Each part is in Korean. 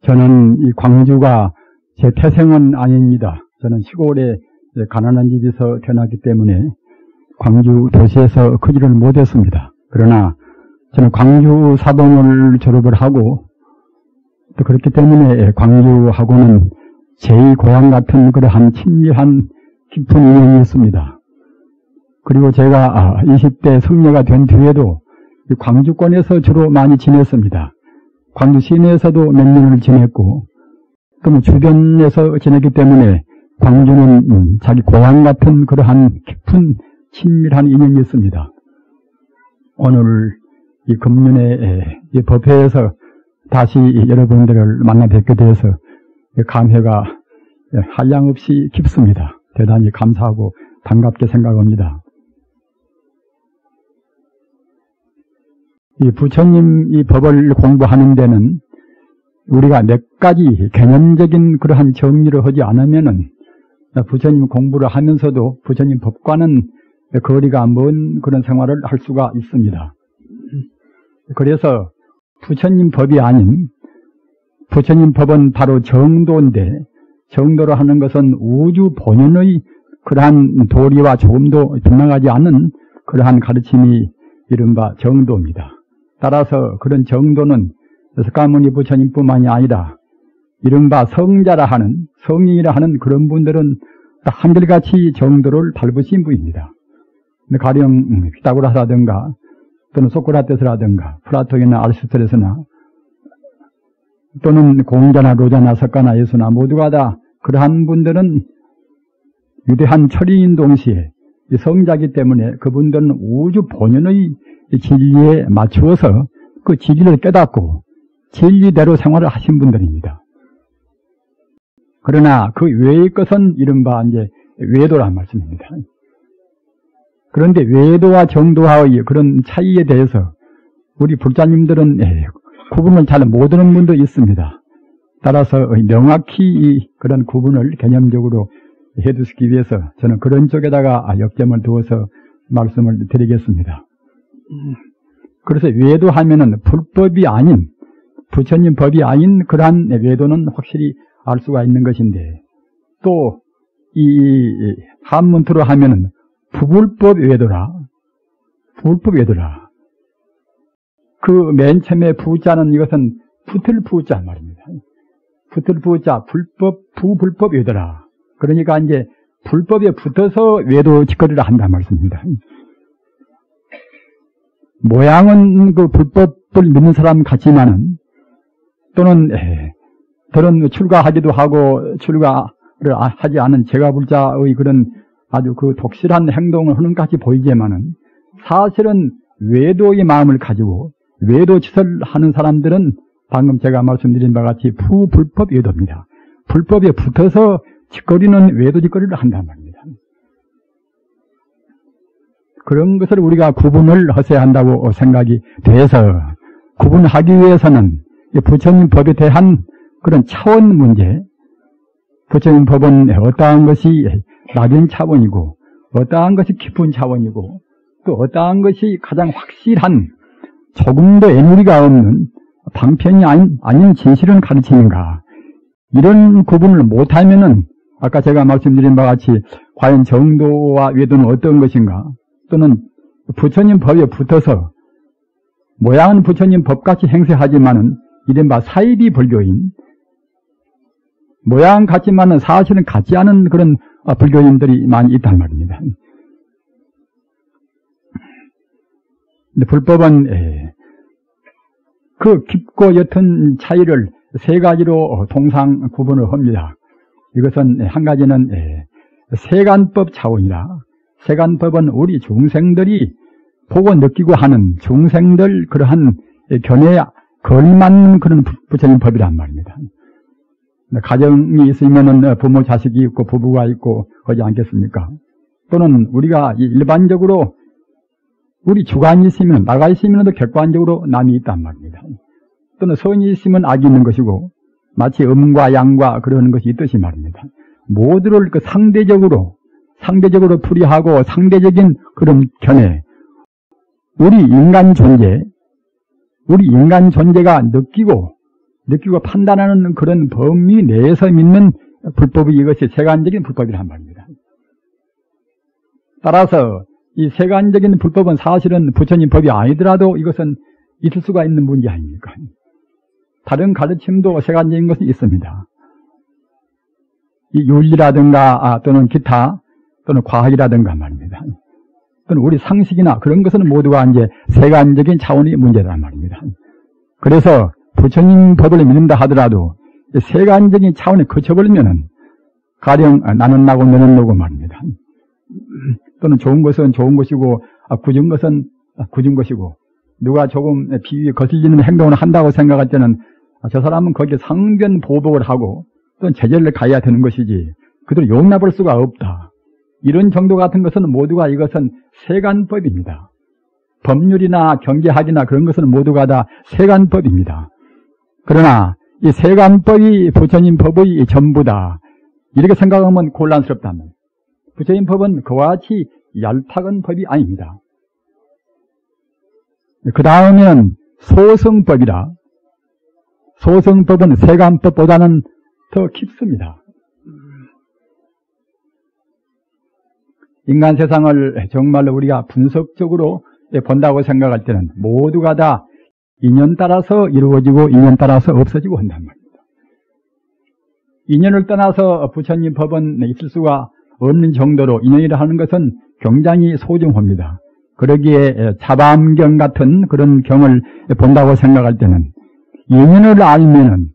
저는 이 광주가 제 태생은 아닙니다. 저는 시골에 가난한 집에서 태어났기 때문에 광주 도시에서 크지를 못했습니다. 그러나 저는 광주 사범을 졸업을 하고 또 그렇기 때문에 광주하고는 제2 고향 같은 그러한 친밀한 깊은 인연이 있습니다. 그리고 제가 20대 성녀가 된 뒤에도 광주권에서 주로 많이 지냈습니다. 광주 시내에서도 몇 년을 지냈고 또 주변에서 지냈기 때문에 광주는 자기 고향 같은 그러한 깊은 친밀한 인연이 있습니다. 오늘 이 금년에 이 법회에서 다시 여러분들을 만나 뵙게 돼서 감회가 한량없이 깊습니다. 대단히 감사하고 반갑게 생각합니다. 이 부처님 이 법을 공부하는 데는 우리가 몇 가지 개념적인 그러한 정리를 하지 않으면은 부처님 공부를 하면서도 부처님 법과는 거리가 먼 그런 생활을 할 수가 있습니다. 그래서 부처님 법이 아닌 부처님 법은 바로 정도인데 정도로 하는 것은 우주 본연의 그러한 도리와 조금도 빗나가지 않는 그러한 가르침이 이른바 정도입니다. 따라서 그런 정도는 석가모니 부처님뿐만이 아니라 이른바 성자라 하는 성인이라 하는 그런 분들은 한결같이 정도를 밟으신 분입니다. 가령 피타고라스라든가 또는 소크라테스라든가 플라톤이나 아리스토텔레스나 또는 공자나 로자나 석가나 예수나 모두가 다 그러한 분들은 위대한 철인인 동시에 성자이기 때문에 그분들은 우주 본연의 진리에 맞추어서 그 진리를 깨닫고 진리대로 생활을 하신 분들입니다. 그러나 그 외의 것은 이른바 이제 외도란 말씀입니다. 그런데 외도와 정도와의 그런 차이에 대해서 우리 불자님들은 구분을 잘 못하는 분도 있습니다. 따라서 명확히 그런 구분을 개념적으로 해두시기 위해서 저는 그런 쪽에다가 역점을 두어서 말씀을 드리겠습니다. 그래서 외도하면은 불법이 아닌 부처님 법이 아닌 그러한 외도는 확실히 알 수가 있는 것인데 또 이 한문투로 하면은 부불법 외도라. 부불법 외도라. 그 맨 처음에 부자는 이것은 붙을 부자 말입니다. 붙을 부자 불법 부불법 외도라. 그러니까 이제 불법에 붙어서 외도 짓거리를 한단 말씀입니다. 모양은 그 불법을 믿는 사람 같지만은 또는 그런 출가하기도 하고 출가를 하지 않은 제가불자의 그런 아주 그 독실한 행동을 하는 것 같이 보이지만은 사실은 외도의 마음을 가지고 외도 짓을 하는 사람들은 방금 제가 말씀드린 바와 같이 부불법 외도입니다. 불법에 붙어서 짓거리는 외도 짓거리를 한단 말입니다. 그런 것을 우리가 구분을 하셔야 한다고 생각이 돼서 구분하기 위해서는 부처님 법에 대한 그런 차원 문제, 부처님 법은 어떠한 것이 낮은 차원이고 어떠한 것이 깊은 차원이고 또 어떠한 것이 가장 확실한 조금도 애누리가 없는 방편이 아닌 진실은 가르치는가, 이런 구분을 못하면은 아까 제가 말씀드린 바와 같이 과연 정도와 외도는 어떤 것인가, 또는 부처님 법에 붙어서 모양은 부처님 법같이 행세하지만은 이른바 사이비 불교인, 모양 같지만은 사실은 같지 않은 그런 불교인들이 많이 있단 말입니다. 근데 불법은 그 깊고 옅은 차이를 세 가지로 통상 구분을 합니다. 이것은 한 가지는 세간법 차원이라, 세간법은 우리 중생들이 보고 느끼고 하는 중생들 그러한 견해에 걸맞는 그런 부처님 법이란 말입니다. 가정이 있으면은 부모 자식이 있고 부부가 있고 하지 않겠습니까? 또는 우리가 일반적으로 우리 주관이 있으면 나가 있으면도 객관적으로 남이 있단 말입니다. 또는 선이 있으면 악이 있는 것이고 마치 음과 양과 그런 것이 있듯이 말입니다. 모두를 그 상대적으로 풀이하고 상대적인 그런 견해, 우리 인간 존재가 느끼고 느끼고 판단하는 그런 범위 내에서 믿는 불법이 이것이 세간적인 불법이란 말입니다. 따라서 이 세간적인 불법은 사실은 부처님 법이 아니더라도 이것은 있을 수가 있는 문제 아닙니까? 다른 가르침도 세간적인 것은 있습니다. 이 윤리라든가 또는 기타 또는 과학이라든가 말입니다. 또는 우리 상식이나 그런 것은 모두가 이제 세간적인 차원의 문제란 말입니다. 그래서 부처님 법을 믿는다 하더라도 세간적인 차원에 거쳐버리면은 가령 나는 나고 너는 너고 말입니다. 또는 좋은 것은 좋은 것이고 굳은 것은 굳은 것이고 누가 조금 비위에 거슬리는 행동을 한다고 생각할 때는 저 사람은 거기에 상변 보복을 하고 또는 제재를 가해야 되는 것이지 그들을 용납할 수가 없다. 이런 정도 같은 것은 모두가 이것은 세간법입니다. 법률이나 경제학이나 그런 것은 모두가 다 세간법입니다. 그러나 이 세간법이 부처님 법의 전부다. 이렇게 생각하면 곤란스럽다면 부처님 법은 그와 같이 얄팍한 법이 아닙니다. 그 다음에는 소승법이라. 소승법은 세간법보다는 더 깊습니다. 인간 세상을 정말로 우리가 분석적으로 본다고 생각할 때는 모두가 다 인연 따라서 이루어지고 인연 따라서 없어지고 한단 말입니다. 인연을 떠나서 부처님 법은 있을 수가 없는 정도로 인연이라 하는 것은 굉장히 소중합니다. 그러기에 자밤경 같은 그런 경을 본다고 생각할 때는 인연을 알면은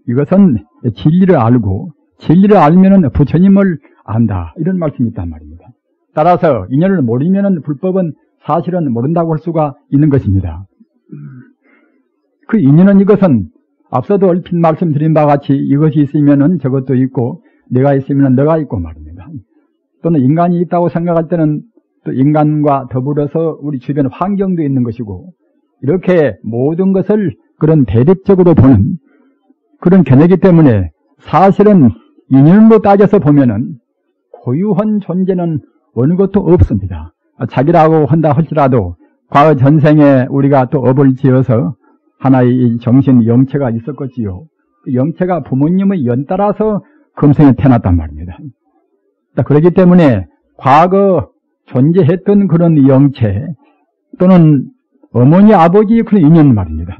이것은 진리를 알고 진리를 알면은 부처님을 안다. 이런 말씀이 있단 말입니다. 따라서 인연을 모르면은 불법은 사실은 모른다고 할 수가 있는 것입니다. 그 인연은 이것은 앞서도 얼핏 말씀드린 바와 같이 이것이 있으면은 저것도 있고 내가 있으면 너가 있고 말입니다. 또는 인간이 있다고 생각할 때는 또 인간과 더불어서 우리 주변 환경도 있는 것이고 이렇게 모든 것을 그런 대립적으로 보는 그런 견해이기 때문에 사실은 인연으로 따져서 보면은 고유한 존재는 어느 것도 없습니다. 자기라고 한다 할지라도 과거 전생에 우리가 또 업을 지어서 하나의 정신 영체가 있었겠지요. 그 영체가 부모님의 연 따라서 금생에 태어났단 말입니다. 그렇기 때문에 과거 존재했던 그런 영체 또는 어머니 아버지의 그런 인연 말입니다.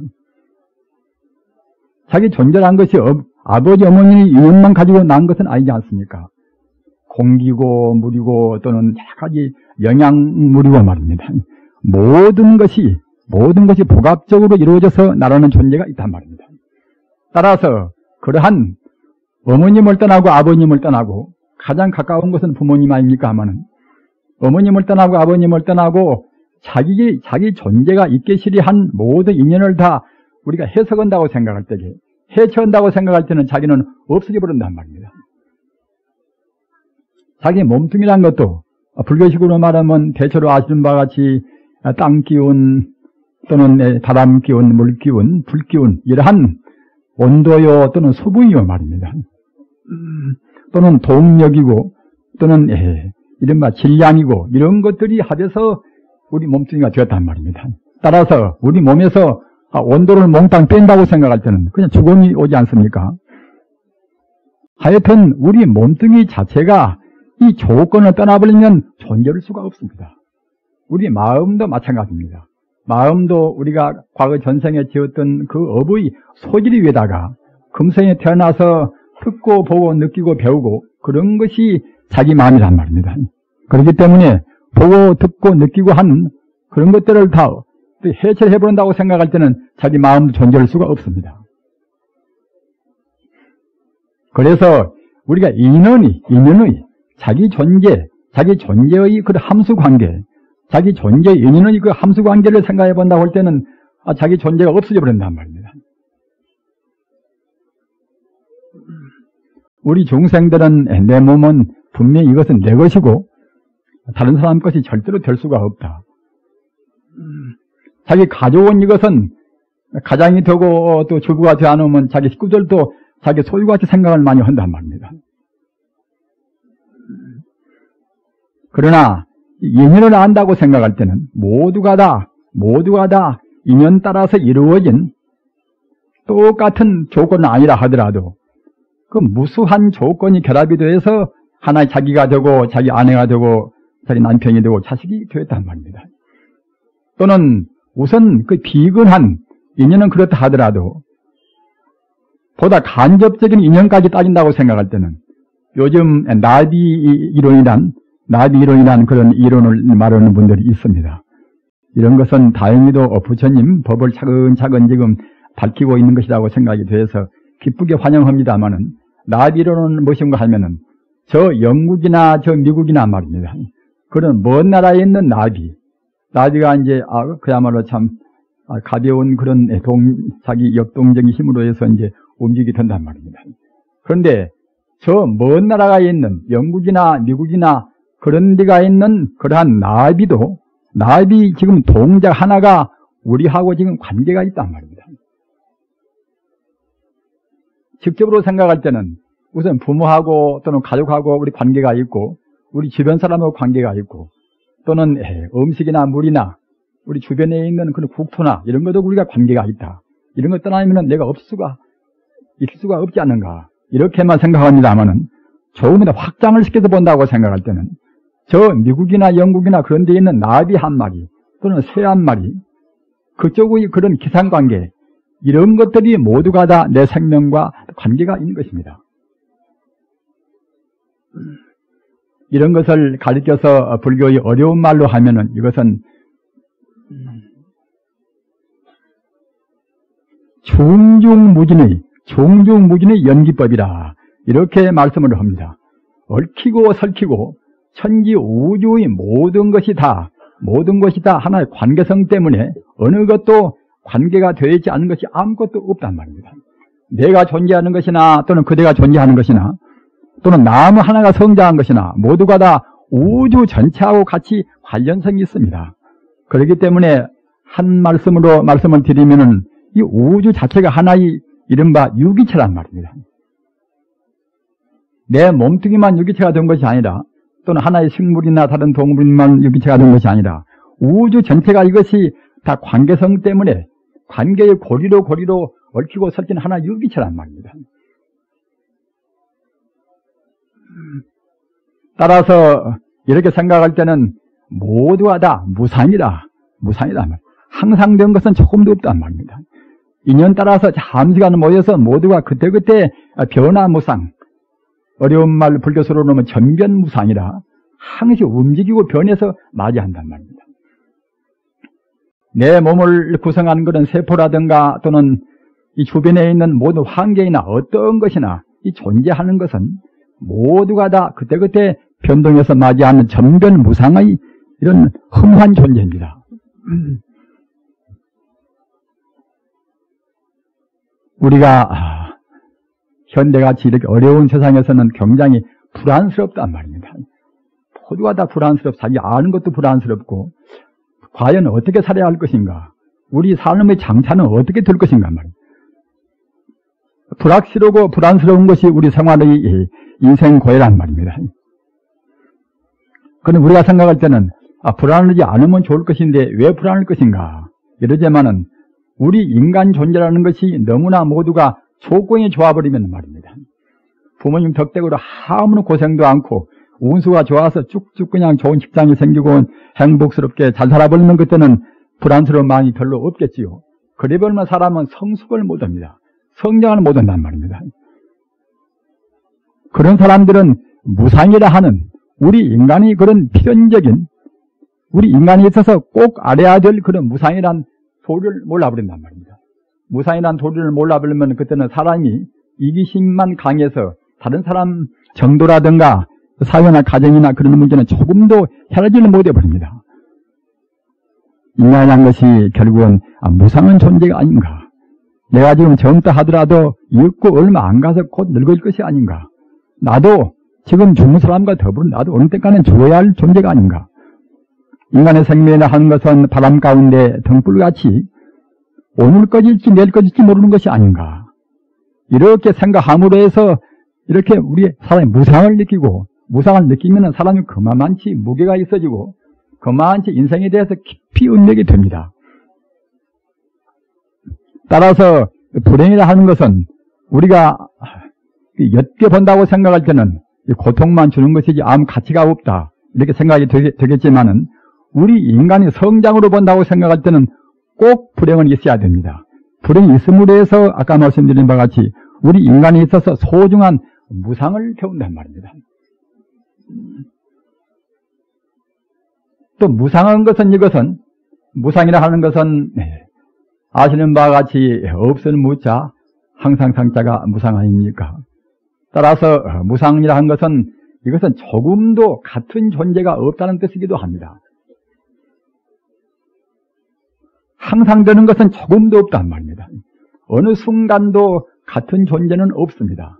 자기 존재란 것이 아버지 어머니의 인연만 가지고 난 것은 아니지 않습니까? 공기고 물이고 또는 여러 가지 영양물이고 말입니다. 모든 것이 복합적으로 이루어져서 나라는 존재가 있단 말입니다. 따라서 그러한 어머님을 떠나고 아버님을 떠나고 가장 가까운 것은 부모님 아닙니까 하면은 어머님을 떠나고 아버님을 떠나고 자기 존재가 있겠시리 한 모든 인연을 다 우리가 해석한다고 생각할 때에 해체한다고 생각할 때는 자기는 없어져 버린단 말입니다. 자기 몸뚱이란 것도 불교식으로 말하면 대체로 아시는 바와 같이 땅 기운 또는 바람 기운, 물 기운, 불 기운 이러한 온도요 또는 수분이요 말입니다. 또는 동력이고 또는 이른바 질량이고 이런 것들이 합해서 우리 몸뚱이가 되었단 말입니다. 따라서 우리 몸에서 온도를 몽땅 뺀다고 생각할 때는 그냥 죽음이 오지 않습니까? 하여튼 우리 몸뚱이 자체가 이 조건을 떠나버리면 존재할 수가 없습니다. 우리 마음도 마찬가지입니다. 마음도 우리가 과거 전생에 지었던 그 업의 소질 위에다가 금생에 태어나서 듣고 보고 느끼고 배우고 그런 것이 자기 마음이란 말입니다. 그렇기 때문에 보고 듣고 느끼고 한 그런 것들을 다 해체를 해버린다고 생각할 때는 자기 마음도 존재할 수가 없습니다. 그래서 우리가 인연의 자기 존재의 그 함수 관계, 자기 존재의 인연의 그 함수 관계를 생각해 본다고 할 때는 자기 존재가 없어져 버린단 말입니다. 우리 중생들은 내 몸은 분명히 이것은 내 것이고 다른 사람 것이 절대로 될 수가 없다. 자기 가족은 이것은 가장이 되고 또 주부가 되어 놓으면 자기 식구들도 자기 소유같이 생각을 많이 한단 말입니다. 그러나 인연을 안다고 생각할 때는 모두가 다 인연 따라서 이루어진 똑같은 조건은 아니라 하더라도 그 무수한 조건이 결합이 돼서 하나의 자기가 되고 자기 아내가 되고 자기 남편이 되고 자식이 되었단 말입니다. 또는 우선 그 비근한 인연은 그렇다 하더라도 보다 간접적인 인연까지 따진다고 생각할 때는 요즘 나비 이론이란 그런 이론을 말하는 분들이 있습니다. 이런 것은 다행히도 부처님 법을 차근차근 지금 밝히고 있는 것이라고 생각이 돼서 기쁘게 환영합니다마는 나비 이론은 무엇인가 하면은 저 영국이나 저 미국이나 말입니다. 그런 먼 나라에 있는 나비가 이제 그야말로 참 가벼운 그런 자기 역동적인 힘으로 해서 이제 움직이게 된단 말입니다. 그런데 저 먼 나라가 있는 영국이나 미국이나 그런 데가 있는 그러한 나비 지금 동작 하나가 우리하고 지금 관계가 있단 말입니다. 직접으로 생각할 때는 우선 부모하고 또는 가족하고 우리 관계가 있고 우리 주변 사람하고 관계가 있고 또는 음식이나 물이나 우리 주변에 있는 그런 국토나 이런 것도 우리가 관계가 있다. 이런 것 떠나면 내가 있을 수가 없지 않는가. 이렇게만 생각합니다만은 조금이나 확장을 시켜서 본다고 생각할 때는 저 미국이나 영국이나 그런 데 있는 나비 한 마리 또는 새 한 마리 그쪽의 그런 기상관계 이런 것들이 모두가 다 내 생명과 관계가 있는 것입니다. 이런 것을 가르쳐서 불교의 어려운 말로 하면은 이것은 종중무진의 연기법이라 이렇게 말씀을 합니다. 얽히고 설키고 천지 우주의 모든 것이 다 하나의 관계성 때문에 어느 것도 관계가 되어 있지 않은 것이 아무것도 없단 말입니다. 내가 존재하는 것이나 또는 그대가 존재하는 것이나 또는 나무 하나가 성장한 것이나 모두가 다 우주 전체하고 같이 관련성이 있습니다. 그렇기 때문에 한 말씀으로 말씀을 드리면은 이 우주 자체가 하나의 이른바 유기체란 말입니다. 내 몸뚱이만 유기체가 된 것이 아니라 또는 하나의 식물이나 다른 동물만 유기체가 된 것이 아니라 우주 전체가 이것이 다 관계성 때문에 관계의 고리로 얽히고 설키는 하나의 유기체란 말입니다. 따라서 이렇게 생각할 때는 모두가 다 무상이다. 항상 된 것은 조금도 없단 말입니다. 인연 따라서 잠시간 모여서 모두가 그때그때 변화무상, 어려운 말 불교서로 놓으면 전변무상이라 항시 움직이고 변해서 맞이한단 말입니다. 내 몸을 구성하는 그런 세포라든가 또는 이 주변에 있는 모든 환경이나 어떤 것이나 이 존재하는 것은 모두가 다 그때그때 변동해서 맞이하는 전변무상의 이런 흠한 존재입니다. 우리가 현대같이 이렇게 어려운 세상에서는 굉장히 불안스럽단 말입니다. 모두가 다 자기 아는 것도 불안스럽고 과연 어떻게 살아야 할 것인가, 우리 삶의 장차는 어떻게 될 것인가 말입니다. 불확실하고 불안스러운 것이 우리 생활의 인생 고해란 말입니다. 그런데 우리가 생각할 때는 불안하지 않으면 좋을 것인데 왜 불안할 것인가 이러지만은 우리 인간 존재라는 것이 너무나 모두가 조건이 좋아버리면 말입니다. 부모님 덕택으로 아무런 고생도 않고 운수가 좋아서 쭉쭉 그냥 좋은 직장이 생기고 행복스럽게 잘 살아버리는 그때는 불안스러운 마음이 별로 없겠지요. 그래버리면 사람은 성숙을 못합니다. 성장을 못한단 말입니다. 그런 사람들은 무상이라 하는 우리 인간이 그런 필연적인 우리 인간에 있어서 꼭 알아야 될 그런 무상이란 도리를 몰라버린단 말입니다. 무상이란 도리를 몰라버리면 그때는 사람이 이기심만 강해서 다른 사람 정도라든가 사회나 가정이나 그런 문제는 조금도 해결을 못해버립니다. 인간이라는 것이 결국은 무상한 존재가 아닌가. 내가 지금 젊다 하더라도 읽고 얼마 안 가서 곧 늙어질 것이 아닌가. 나도 지금 죽는 사람과 더불어 나도 어느 때까지는 죽어야 할 존재가 아닌가. 인간의 생명이라 하는 것은 바람 가운데 등불같이 오늘 꺼질지 내일 꺼질지 모르는 것이 아닌가. 이렇게 생각함으로 해서 이렇게 우리 사람이 무상을 느끼고 무상을 느끼면 사람이 그만치 무게가 있어지고 그만치 인생에 대해서 깊이 음미하게 됩니다. 따라서 불행이라 하는 것은 우리가 옅게 본다고 생각할 때는 고통만 주는 것이지 아무 가치가 없다. 이렇게 생각이 되겠지만은 우리 인간이 성장으로 본다고 생각할 때는 꼭 불행은 있어야 됩니다. 불행이 있음으로 해서 아까 말씀드린 바와 같이 우리 인간에 있어서 소중한 무상을 배운단 말입니다. 또 무상한 것은 이것은 무상이라 하는 것은 아시는 바와 같이 없을 무자 항상 상자가 무상 아닙니까? 따라서 무상이라 하는 것은 이것은 조금도 같은 존재가 없다는 뜻이기도 합니다. 항상 되는 것은 조금도 없단 말입니다. 어느 순간도 같은 존재는 없습니다.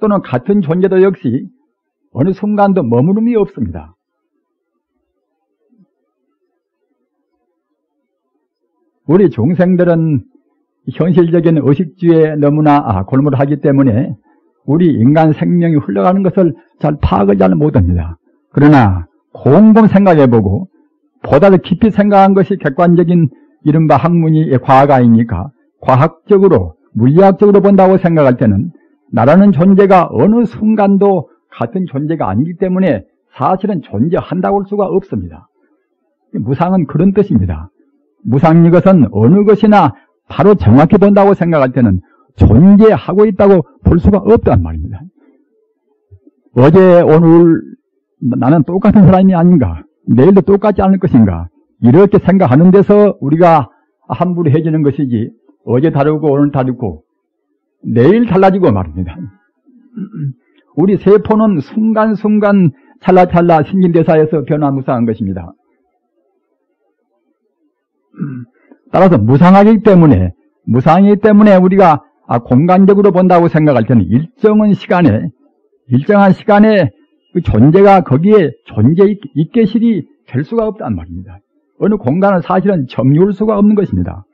또는 같은 존재도 역시 어느 순간도 머무름이 없습니다. 우리 중생들은 현실적인 의식주의에 너무나 골몰을 하기 때문에 우리 인간 생명이 흘러가는 것을 잘 파악을 잘 못합니다. 그러나 곰곰 생각해보고 보다 더 깊이 생각한 것이 객관적인 이른바 학문이 과학 아닙니까? 과학적으로 물리학적으로 본다고 생각할 때는 나라는 존재가 어느 순간도 같은 존재가 아니기 때문에 사실은 존재한다고 할 수가 없습니다. 무상은 그런 뜻입니다. 무상인 것은 어느 것이나 바로 정확히 본다고 생각할 때는 존재하고 있다고 볼 수가 없단 말입니다. 어제 오늘 나는 똑같은 사람이 아닌가, 내일도 똑같지 않을 것인가, 이렇게 생각하는 데서 우리가 함부로 해지는 것이지 어제 다르고 오늘 다르고 내일 달라지고 말입니다. 우리 세포는 순간순간 찰나찰나 신진대사에서 변화무쌍한 것입니다. 따라서 무상하기 때문에 우리가 공간적으로 본다고 생각할 때는 일정한 시간에 그 존재가 거기에 존재 있게실이 될 수가 없단 말입니다. 어느 공간을 사실은 정리할 수가 없는 것입니다.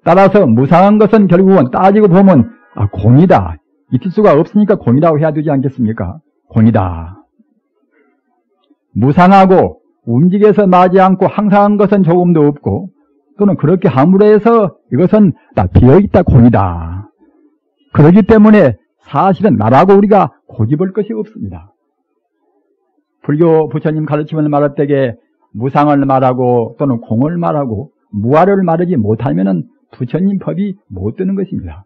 따라서 무상한 것은 결국은 따지고 보면 공이다. 있을 수가 없으니까 공이라고 해야 되지 않겠습니까? 공이다. 무상하고 움직여서 나지 않고 항상한 것은 조금도 없고 또는 그렇게 함으로 해서 이것은 다 비어있다 공이다. 그렇기 때문에 사실은 나라고 우리가 고집할 것이 없습니다. 불교 부처님 가르침을 말할 때에 무상을 말하고 또는 공을 말하고 무아를 말하지 못하면은 부처님 법이 못 되는 것입니다.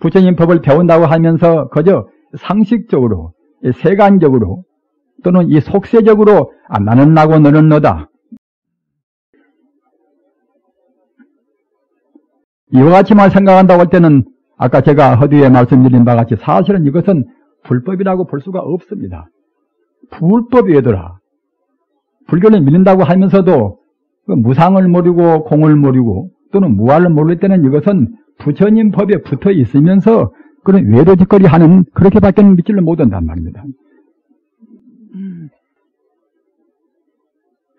부처님 법을 배운다고 하면서 그저 상식적으로 세간적으로 또는 이 속세적으로 나는 나고 너는 너다. 이와 같이만 생각한다고 할 때는 아까 제가 허두에 말씀드린 바와 같이 사실은 이것은 불법이라고 볼 수가 없습니다. 불법이더라. 불교를 믿는다고 하면서도 무상을 모르고 공을 모르고 또는 무아를 모를 때는 이것은 부처님 법에 붙어 있으면서 그런 외로짓거리 하는 그렇게밖에 믿지를 못한단 말입니다.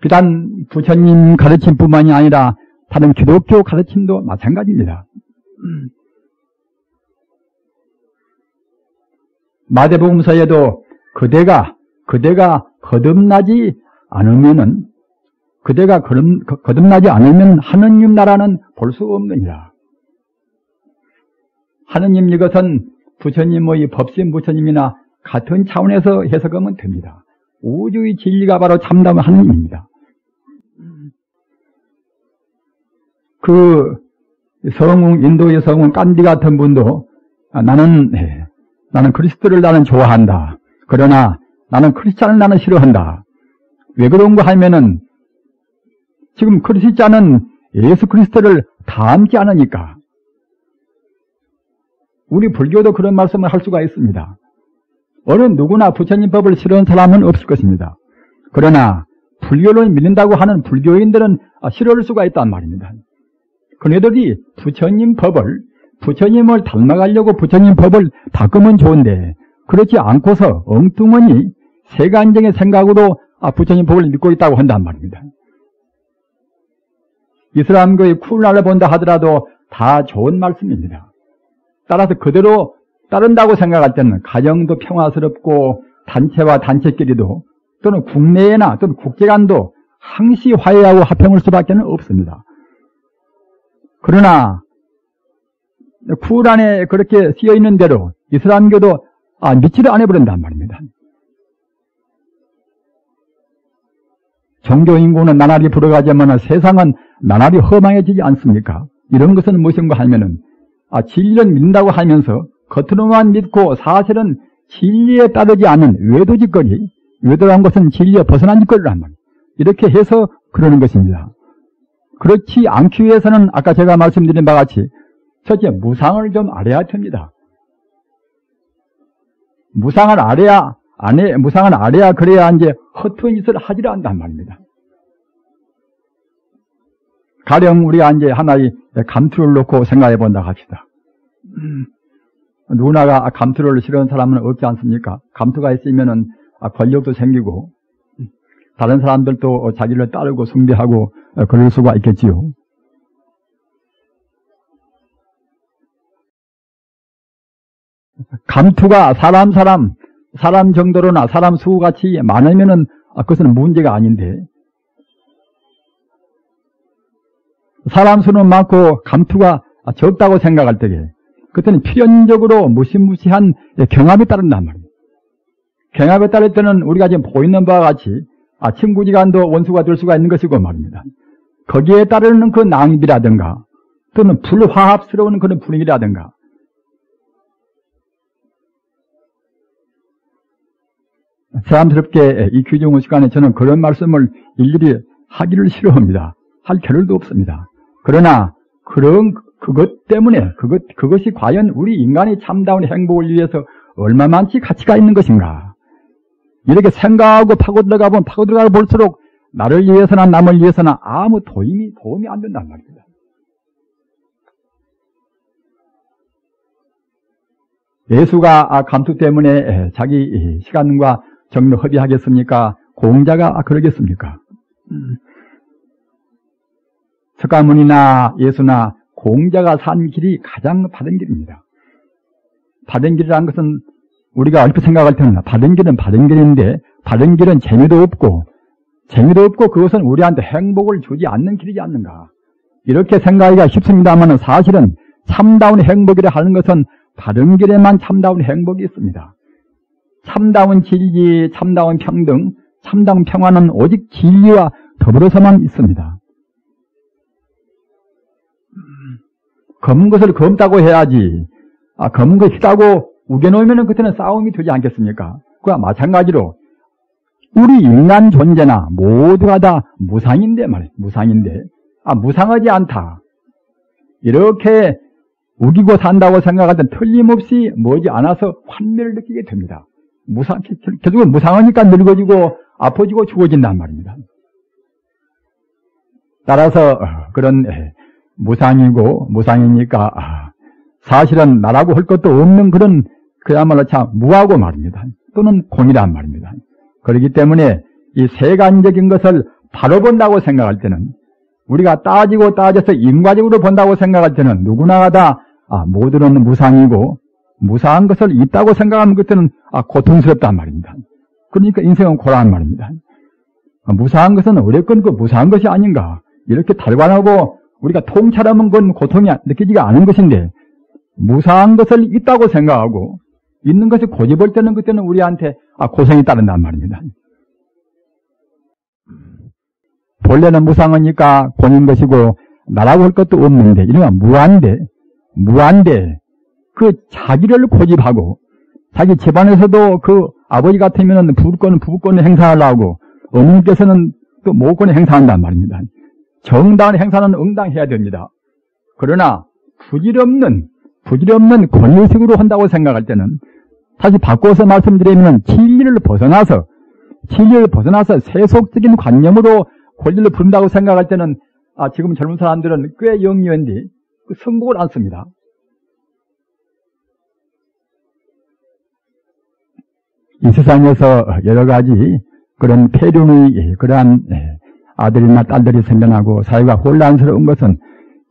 비단 부처님 가르침뿐만이 아니라 다른 기독교 가르침도 마찬가지입니다. 마태복음서에도 그대가 거듭나지 않으면은 거듭나지 않으면 하느님 나라는 볼 수 없느니라. 하느님 이것은 부처님의 법신 부처님이나 같은 차원에서 해석하면 됩니다. 우주의 진리가 바로 참담 하느님입니다. 그 인도의 성웅 깐디 같은 분도 나는 그리스도를 나는 좋아한다. 그러나 나는 크리스찬을 나는 싫어한다. 왜 그런가 하면은 지금 크리스찬은 예수 그리스도를 닮지 않으니까. 우리 불교도 그런 말씀을 할 수가 있습니다. 어느 누구나 부처님 법을 싫어하는 사람은 없을 것입니다. 그러나 불교를 믿는다고 하는 불교인들은 싫어할 수가 있단 말입니다. 그네들이 부처님을 닮아가려고 부처님 법을 닦으면 좋은데 그렇지 않고서 엉뚱하니 세간적인 생각으로 부처님 법을 믿고 있다고 한단 말입니다. 이슬람교의 쿠란을 본다 하더라도 다 좋은 말씀입니다. 따라서 그대로 따른다고 생각할 때는 가정도 평화스럽고 단체와 단체끼리도 또는 국내나 또는 국제 간도 항시 화해하고 화평할 수밖에 없습니다. 그러나 쿠란에 그렇게 쓰여 있는 대로 이슬람교도 믿지를 않아 버린단 말입니다. 종교 인구는 나날이 불어가지만 세상은 나날이 허망해지지 않습니까? 이런 것은 무엇인가 하면은 진리는 믿는다고 하면서 겉으로만 믿고 사실은 진리에 따르지 않는 외도짓거리, 외도란 것은 진리에 벗어난 짓거리란 말이에요. 이렇게 해서 그러는 것입니다. 그렇지 않기 위해서는 아까 제가 말씀드린 바와 같이 첫째 무상을 좀 알아야 됩니다. 무상을 알아야 그래야 이제 허투한 짓을 하지를 않단 말입니다. 가령 우리가 이제 하나의 감투를 놓고 생각해 본다고 합시다. 누구나가 감투를 싫어하는 사람은 없지 않습니까? 감투가 있으면은 권력도 생기고 다른 사람들도 자기를 따르고 숭배하고 그럴 수가 있겠지요. 감투가 사람 정도로나 사람 수같이 많으면은 그것은 문제가 아닌데 사람 수는 많고 감투가 적다고 생각할 때에 그때는 필연적으로 무시무시한 경합이 따른단 말이에요. 경합에 따를 때는 우리가 지금 보이는 바와 같이 친구지간도 원수가 될 수가 있는 것이고 말입니다. 거기에 따르는 그 낭비라든가 또는 불화합스러운 그런 분위기라든가 새삼스럽게 이 규정의 시간에 저는 그런 말씀을 일일이 하기를 싫어합니다. 할 겨를도 없습니다. 그러나 그것 때문에 그것이 과연 우리 인간의 참다운 행복을 위해서 얼마만치 가치가 있는 것인가. 이렇게 생각하고 파고 들어가 볼수록 나를 위해서나 남을 위해서나 아무 도움이 안 된단 말입니다. 예수가 감투 때문에 자기 시간과 정로 허비하겠습니까? 공자가 그러겠습니까? 석가모니나 예수나 공자가 산 길이 가장 바른 길입니다. 바른 길이라는 것은 우리가 얼핏 생각할 때는 바른 길은 바른 길인데 바른 길은 재미도 없고 그것은 우리한테 행복을 주지 않는 길이지 않는가. 이렇게 생각하기가 쉽습니다만 사실은 참다운 행복이라 하는 것은 바른 길에만 참다운 행복이 있습니다. 참다운 진리, 참다운 평등, 참다운 평화는 오직 진리와 더불어서만 있습니다. 검은 것을 검다고 해야지. 검은 것이 있다고 우겨놓으면 그때는 싸움이 되지 않겠습니까? 그와 마찬가지로 우리 인간 존재나 모두가 다 무상인데 말이에요. 무상하지 않다. 이렇게 우기고 산다고 생각할 땐 틀림없이 머지않아서 환멸을 느끼게 됩니다. 결국은 무상하니까 늙어지고 아파지고 죽어진단 말입니다. 따라서 그런 무상이니까 사실은 나라고 할 것도 없는 그런 그야말로 참 무하고 말입니다. 또는 공이란 말입니다. 그렇기 때문에 이 세간적인 것을 바로 본다고 생각할 때는 우리가 따져서 인과적으로 본다고 생각할 때는 누구나가 다 모두는 무상이고 무상한 것을 있다고 생각하면 그때는 고통스럽단 말입니다. 그러니까 인생은 고라한 말입니다. 무상한 것은 어렵건 그 무상한 것이 아닌가. 이렇게 달관하고 우리가 통찰하면 그건 고통이 느끼지가 않은 것인데 무상한 것을 있다고 생각하고 있는 것이 고집을 때는 그때는 우리한테 고생이 따른단 말입니다. 본래는 무상하니까 본인 것이고 나라고 할 것도 없는데 이러면 무한데 그 자기를 고집하고 자기 집안에서도 그 아버지 같으면 부부권을 행사하려고 어머니께서는 또 모권을 행사한단 말입니다. 정당한 행사는 응당해야 됩니다. 그러나 부질없는 권위의식으로 한다고 생각할 때는 다시 바꿔서 말씀드리면 진리를 벗어나서 세속적인 관념으로 권리를 부른다고 생각할 때는 지금 젊은 사람들은 꽤 영리한데 성공을 안 씁니다. 이 세상에서 여러 가지 그런 폐륜의 그러한 아들이나 딸들이 생겨나고 사회가 혼란스러운 것은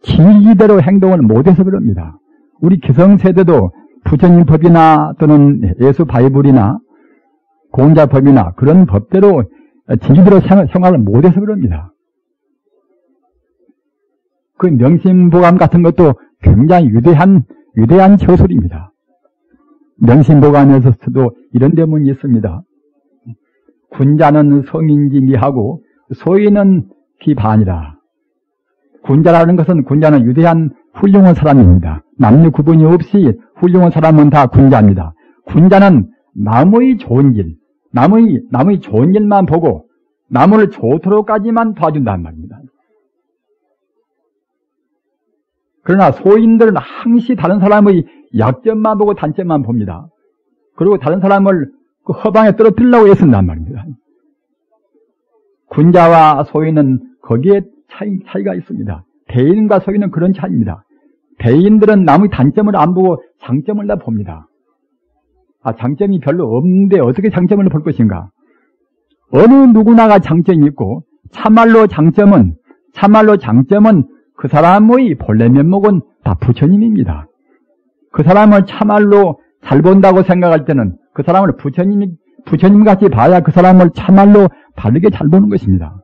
진리대로 행동을 못해서 그럽니다. 우리 기성세대도 부처님법이나 또는 예수 바이블이나 공자법이나 그런 법대로 제대로 생활을 못해서 그럽니다. 그 명심보감 같은 것도 굉장히 위대한 처술입니다. 명심보감에서도 이런 대문이 있습니다. 군자는 성인지미하고 소인은 기반이라. 군자라는 것은 군자는 위대한 훌륭한 사람입니다. 남녀 구분이 없이 훌륭한 사람은 다 군자입니다. 군자는 남의 좋은 일, 남의 좋은 일만 보고 남을 좋도록까지만 도와준단 말입니다. 그러나 소인들은 항시 다른 사람의 약점만 보고 단점만 봅니다. 그리고 다른 사람을 그 허방에 떨어뜨리려고 애쓴단 말입니다. 군자와 소인은 거기에 차이가 있습니다. 대인과 소인은 그런 차이입니다. 대인들은 남의 단점을 안 보고 장점을 다 봅니다. 장점이 별로 없는데 어떻게 장점을 볼 것인가? 어느 누구나가 장점이 있고 참말로 장점은 그 사람의 본래 면목은 다 부처님입니다. 그 사람을 참말로 잘 본다고 생각할 때는 그 사람을 부처님같이 봐야 그 사람을 참말로 바르게 잘 보는 것입니다.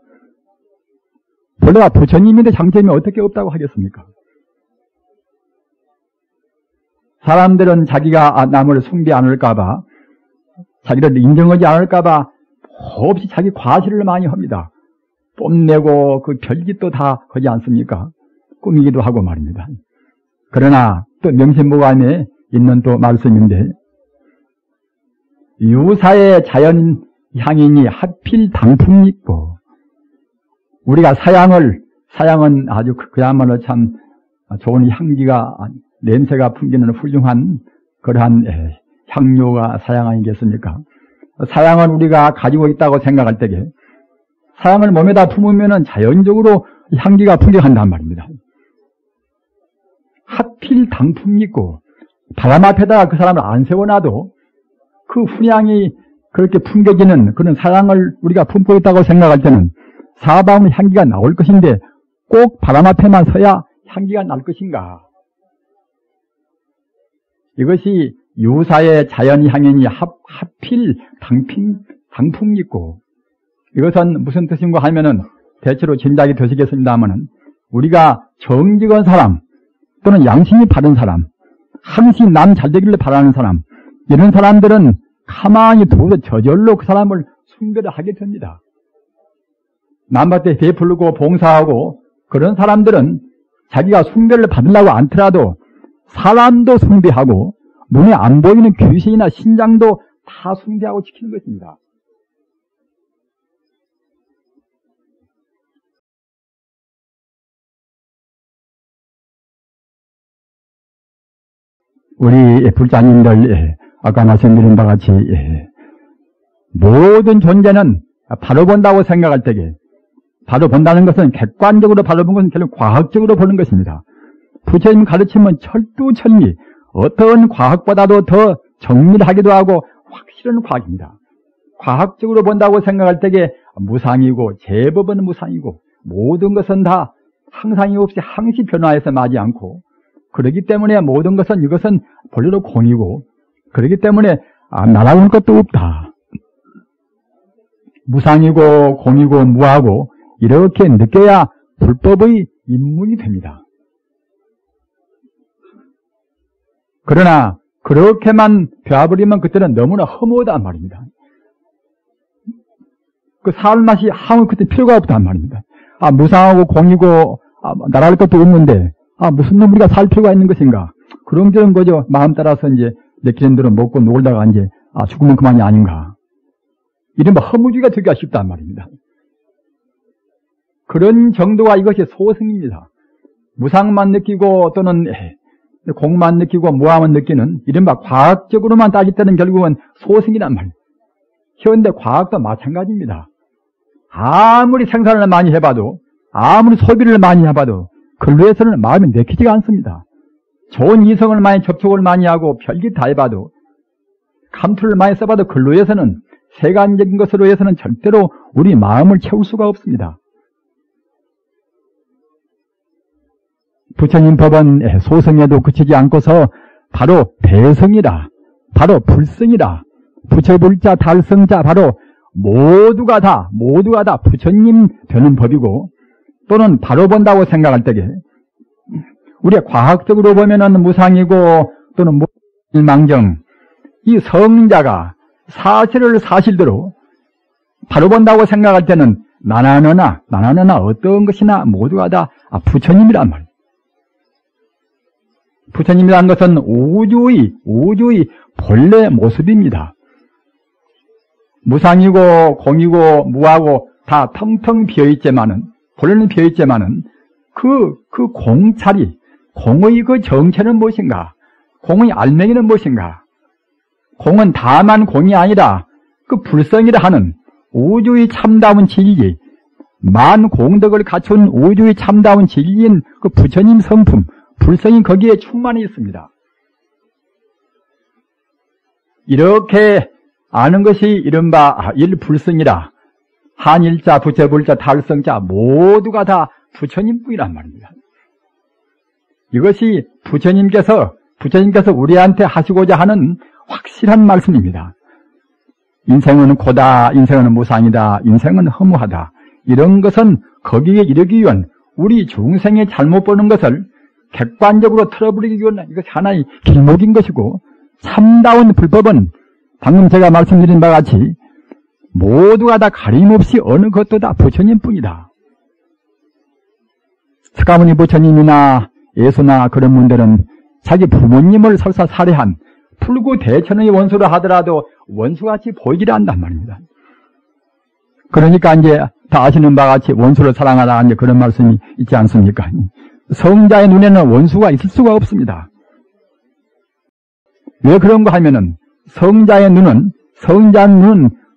본래가 부처님인데 장점이 어떻게 없다고 하겠습니까? 사람들은 자기가 남을 숭배 않을까봐, 자기를 인정하지 않을까봐 없이 자기 과시를 많이 합니다. 뽐내고 그 별짓도 다 하지 않습니까? 꾸미기도 하고 말입니다. 그러나 또 명심보감에 있는 또 말씀인데, 유사의 자연 향이니 하필 당풍있고, 우리가 사양은 아주 그야말로 참 좋은 향기가, 냄새가 풍기는 훌륭한 그러한 향료가 사양 아니겠습니까? 사양을 우리가 가지고 있다고 생각할 때에 사양을 몸에다 품으면 자연적으로 향기가 풍겨간단 말입니다. 하필 당풍이 있고 바람 앞에다가 그 사람을 안 세워놔도 그 훈향이 그렇게 풍겨지는 그런 사양을 우리가 품고 있다고 생각할 때는 사방의 향기가 나올 것인데 꼭 바람 앞에만 서야 향기가 날 것인가? 이것이 유사의 자연향이니 하필 당풍이 있고, 이것은 무슨 뜻인가 하면은 대체로 짐작이 되시겠습니다만은 우리가 정직한 사람 또는 양심이 바른 사람, 항시 남 잘되기를 바라는 사람, 이런 사람들은 가만히 두고 저절로 그 사람을 숭배를 하게 됩니다. 남한테 베풀고 봉사하고 그런 사람들은 자기가 숭배를 받으려고 않더라도 사람도 숭배하고 눈에 안 보이는 귀신이나 신장도 다 숭배하고 지키는 것입니다. 우리 불자님들 아까 말씀드린 바와 같이 모든 존재는 바로 본다고 생각할 때에, 바로 본다는 것은 객관적으로 바로 본 것은 결국 과학적으로 보는 것입니다. 부처님 가르침은 철두철미, 어떤 과학보다도 더 정밀하기도 하고 확실한 과학입니다. 과학적으로 본다고 생각할 때에 무상이고 제법은 무상이고 모든 것은 다 항상이 없이 항시 변화해서 마지 않고, 그렇기 때문에 모든 것은 이것은 본래로 공이고, 그렇기 때문에 날아올 것도 없다. 무상이고 공이고 무하고 이렇게 느껴야 불법의 입문이 됩니다. 그러나 그렇게만 되어버리면 그때는 너무나 허무하단 말입니다. 그 살 맛이 아무 그때 필요가 없단 말입니다. 무상하고 공이고 날아올 것도 없는데 무슨 놈 우리가 살 필요가 있는 것인가? 그런저런 거죠. 마음 따라서 이제 내키는 대로 먹고 놀다가 이제 죽으면 그만이 아닌가? 이른바 허무주의가 되기가 쉽단 말입니다. 그런 정도가 이것이 소승입니다. 무상만 느끼고 또는 공만 느끼고 무함만 느끼는 이른바 과학적으로만 따질 때는 결국은 소승이란 말이에요. 현대 과학도 마찬가지입니다. 아무리 생산을 많이 해봐도, 아무리 소비를 많이 해봐도 근로에서는 마음이 내키지가 않습니다. 좋은 이성을 많이 접촉을 많이 하고 별짓 다 해봐도, 감투를 많이 써봐도 근로에서는, 세간적인 것으로 해서는 절대로 우리 마음을 채울 수가 없습니다. 부처님 법은 소성에도 그치지 않고서 바로 대성이라, 바로 불성이라, 부처불자 달성자 바로 모두가 다 부처님 되는 법이고, 또는 바로 본다고 생각할 때에 우리가 과학적으로 보면은 무상이고 또는 무일망정, 이 성자가 사실을 사실대로 바로 본다고 생각할 때는 나나너나 어떤 것이나 모두가 다 부처님이란 말이에요. 부처님이라는 것은 우주의 본래 모습입니다. 무상이고 공이고 무하고 다 텅텅 비어있지만은, 본래는 비어있지만은 그 공찰이, 공의 그 정체는 무엇인가? 공의 알맹이는 무엇인가? 공은 다만 공이 아니라 그 불성이라 하는 우주의 참다운 진리, 만 공덕을 갖춘 우주의 참다운 진리인 그 부처님 성품, 불성이 거기에 충만히 있습니다. 이렇게 아는 것이 이른바 일불성이라, 한일자, 부처불자, 달성자 모두가 다 부처님뿐이란 말입니다. 이것이 부처님께서 우리한테 하시고자 하는 확실한 말씀입니다. 인생은 고다, 인생은 무상이다, 인생은 허무하다. 이런 것은 거기에 이르기 위한 우리 중생의 잘못 보는 것을 객관적으로 틀어버리기 위한 이것이 하나의 길목인 것이고, 참다운 불법은 방금 제가 말씀드린 바와 같이 모두가 다 가림없이 어느 것도 다 부처님뿐이다. 석가모니 부처님이나 예수나 그런 분들은 자기 부모님을 설사 살해한 풀구 대천의 원수를 하더라도 원수같이 보이기를 한단 말입니다. 그러니까 이제 다 아시는 바와 같이 원수를 사랑하라, 이제 그런 말씀이 있지 않습니까? 성자의 눈에는 원수가 있을 수가 없습니다. 왜 그런가 하면은 성자의 눈은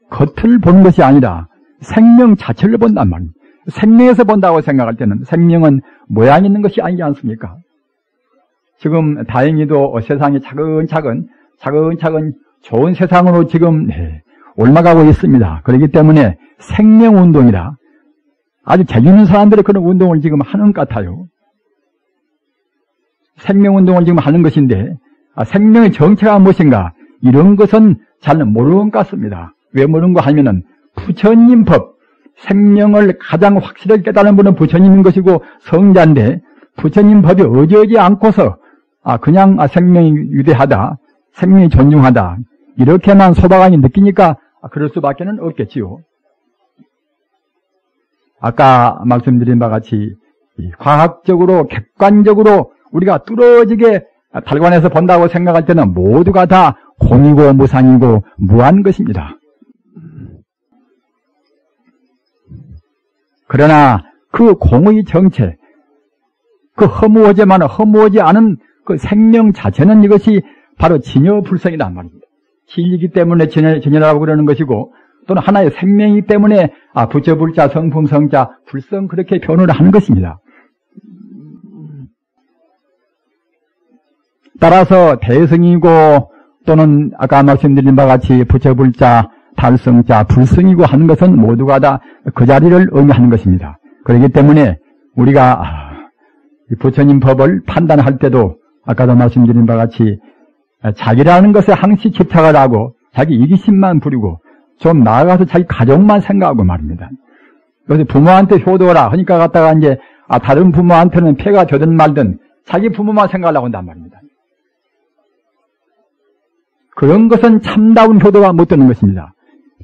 겉을 보는 것이 아니라 생명 자체를 본단 말입니다. 생명에서 본다고 생각할 때는 생명은 모양 있는 것이 아니지 않습니까? 지금 다행히도 세상이 차근차근 좋은 세상으로 지금 올라가고 있습니다. 그렇기 때문에 생명운동이라 아주 재밌는 사람들이 그런 운동을 지금 하는 것 같아요. 생명운동을 지금 하는 것인데, 생명의 정체가 무엇인가, 이런 것은 잘 모르는 것 같습니다. 왜 모르는가 하면은 부처님 법, 생명을 가장 확실하게 깨달은 분은 부처님인 것이고 성자인데, 부처님 법이 어지러지 않고서 그냥 생명이 위대하다, 생명이 존중하다, 이렇게만 소박하게 느끼니까 그럴 수밖에 없겠지요. 아까 말씀드린 바와 같이 과학적으로 객관적으로 우리가 뚫어지게 달관해서 본다고 생각할 때는 모두가 다 공이고 무상이고 무한 것입니다. 그러나 그 공의 정체, 그 허무하지 않은 그 생명 자체는 이것이 바로 진여불성이란 말입니다. 진리이기 때문에 진여라고 그러는 것이고, 또는 하나의 생명이기 때문에 부처불자, 성품, 성자, 불성, 그렇게 표현을 하는 것입니다. 따라서 대성이고 또는 아까 말씀드린 바와 같이 부처불자, 달성자, 불성이고 하는 것은 모두가 다 그 자리를 의미하는 것입니다. 그렇기 때문에 우리가 부처님 법을 판단할 때도 아까도 말씀드린 바와 같이 자기라는 것에 항시 집착을 하고 자기 이기심만 부리고 좀 나아가서 자기 가족만 생각하고 말입니다. 그래서 부모한테 효도하라 하니까 갖다가 이제 다른 부모한테는 폐가 되든 말든 자기 부모만 생각하려고 한단 말입니다. 그런 것은 참다운 효도가 못 되는 것입니다.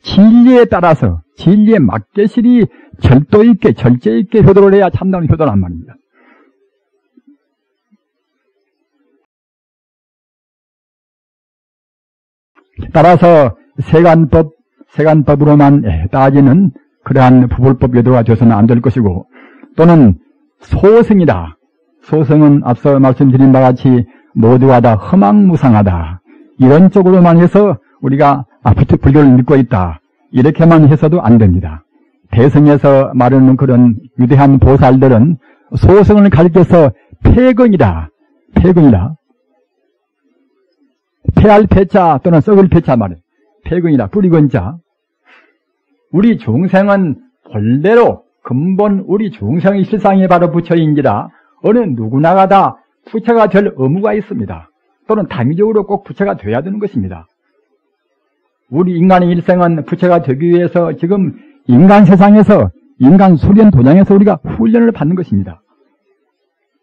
진리에 따라서 진리에 맞게실이 절도 있게 절제 있게 효도를 해야 참다운 효도란 말입니다. 따라서 세간법으로만 따지는 그러한 부불법 효도가 되어서는 안 될 것이고, 또는 소승이다. 소승은 앞서 말씀드린 바와 같이 모두가 다 허망무상하다, 이런 쪽으로만 해서 우리가 불교를 믿고 있다, 이렇게만 해서도 안 됩니다. 대성에서 말하는 그런 위대한 보살들은 소승을 가리켜서 폐근이다, 폐할 폐자 또는 썩을 폐자 말이에요. 폐근이다, 뿌리근자. 우리 중생은 본래로 근본 우리 중생의 실상이 바로 부처인지라 어느 누구나가 다 부처가 될 의무가 있습니다. 또는 당위적으로 꼭 부처가 돼야 되는 것입니다. 우리 인간의 일생은 부처가 되기 위해서 지금 인간 세상에서, 인간 수련 도장에서 우리가 훈련을 받는 것입니다.